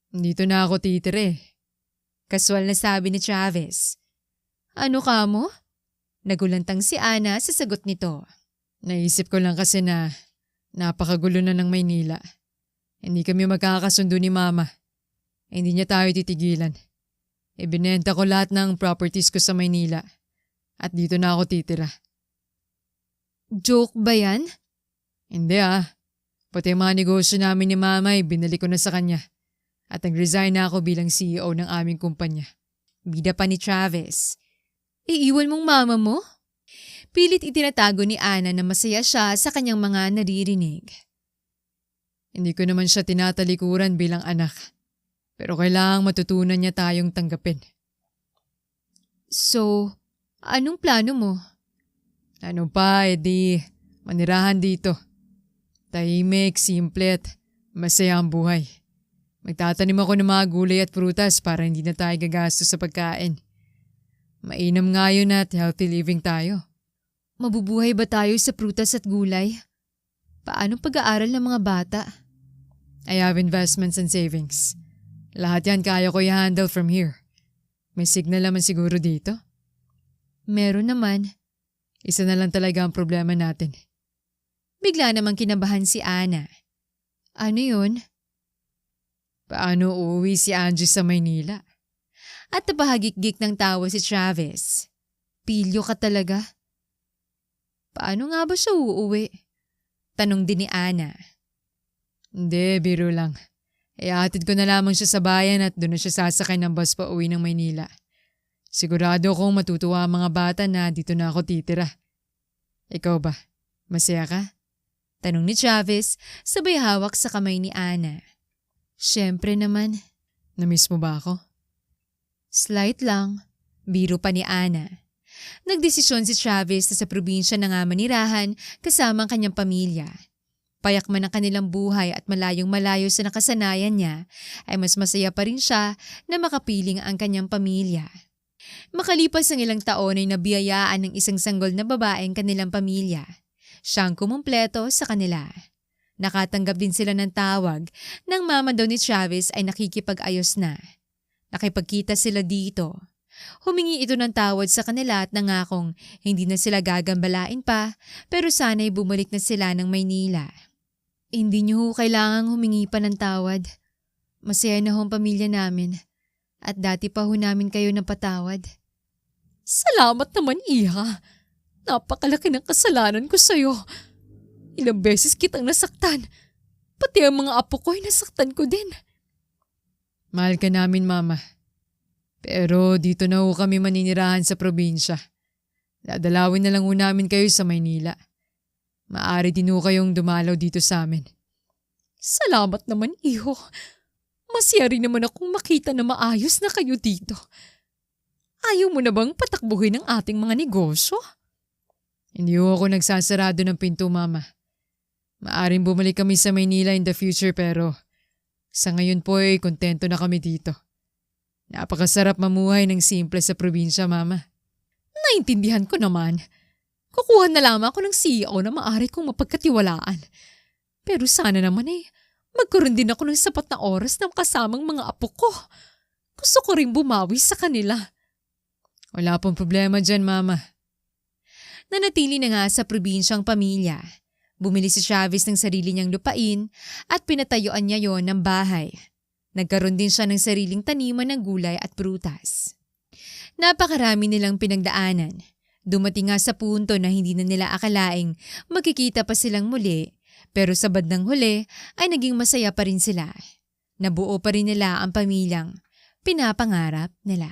Dito na ako titire. Kaswal na sabi ni Travis. Ano ka mo? Nagulantang si Ana sa sagot nito. Naisip ko lang kasi na napakagulo na ng Maynila. Hindi kami magkakasundo ni Mama. Hindi niya tayo titigilan. Ibinenta ko lahat ng properties ko sa Maynila. At dito na ako titira. Joke ba yan? Hindi Pati mga negosyo namin ni Mama ay binalik ko na sa kanya. At nag-resign na ako bilang CEO ng aming kumpanya. Bida pa ni Travis. Iiwan mong mama mo? Pilit itinatago ni Ana na masaya siya sa kanyang mga naririnig. Hindi ko naman siya tinatalikuran bilang anak. Pero kailangang matutunan niya tayong tanggapin. So, anong plano mo? Ano pa, edi manirahan dito. Tahimik, simple at masaya ang buhay. Magtatanim ako ng mga gulay at prutas para hindi na tayo gagastos sa pagkain. Mainam nga yun at healthy living tayo. Mabubuhay ba tayo sa prutas at gulay? Paano pag-aaral ng mga bata? I have investments and savings. Lahat yan kaya ko i-handle from here. May signal naman siguro dito. Meron naman. Isa na lang talaga ang problema natin. Bigla namang kinabahan si Ana. Ano yun? Paano uuwi si Angie sa Maynila? At napahagik-gik ng tawa si Travis. Pilyo ka talaga. Paano nga ba siya uuwi? Tanong din ni Ana. Hindi, biro lang. Iatid ko na lamang siya sa bayan at doon na siya sasakay ng bus pa uwi ng Maynila. Sigurado kong matutuwa ang mga bata na dito na ako titira. Ikaw ba? Masaya ka? Tanong ni Travis, sabay hawak sa kamay ni Ana. Siyempre naman. Namiss mo ba ako? Slight lang. Biro pa ni Ana. Nagdesisyon si Travis na sa probinsya na nga manirahan kasama ang kanyang pamilya. Payak man ang kanilang buhay at malayong malayo sa nakasanayan niya, ay mas masaya pa rin siya na makapiling ang kanyang pamilya. Makalipas ang ilang taon ay nabiyayaan ng isang sanggol na babaeng kanilang pamilya. Siyang kumumpleto sa kanila. Nakatanggap din sila ng tawag nang mama daw ni Travis ay nakikipag-ayos na. Nakipagkita sila dito. Humingi ito ng tawad sa kanila at nangakong hindi na sila gagambalain pa pero sana'y bumalik na sila ng Maynila. Hindi niyo ho kailangang humingi pa ng tawad. Masaya na ho ang pamilya namin at dati pa ho namin kayo napatawad. Salamat naman, Iha. Napakalaki ng kasalanan ko sa'yo. Ilang beses kitang nasaktan. Pati ang mga apo ko ay nasaktan ko din. Mahal ka namin, Mama. Pero dito na ho kami maninirahan sa probinsya. Dadalawin na lang ho namin kayo sa Maynila. Maaari din ho kayong dumalaw dito sa amin. Salamat naman, Iho. Masaya rin naman akong makita na maayos na kayo dito. Ayaw mo na bang patakbuhin ang ating mga negosyo? Hindi ho ako nagsasarado ng pinto, Mama. Maaring bumalik kami sa Maynila in the future pero sa ngayon po ay kontento na kami dito. Napakasarap mamuhay ng simple sa probinsya, Mama. Naintindihan ko naman. Kukuha na lamang ako ng CEO na maaari kong mapagkatiwalaan. Pero sana naman magkaroon din ako ng sapat na oras ng kasamang mga apo ko. Gusto ko rin bumawi sa kanila. Wala pong problema dyan, Mama. Nanatili na nga sa probinsyang pamilya. Bumili si Travis ng sarili niyang lupain at pinatayuan niya yon ng bahay. Nagkaroon din siya ng sariling taniman ng gulay at prutas. Napakarami nilang pinagdaanan. Dumating nga sa punto na hindi na nila akalaing magkikita pa silang muli, pero sa bandang huli ay naging masaya pa rin sila. Nabuo pa rin nila ang pamilyang pinapangarap nila.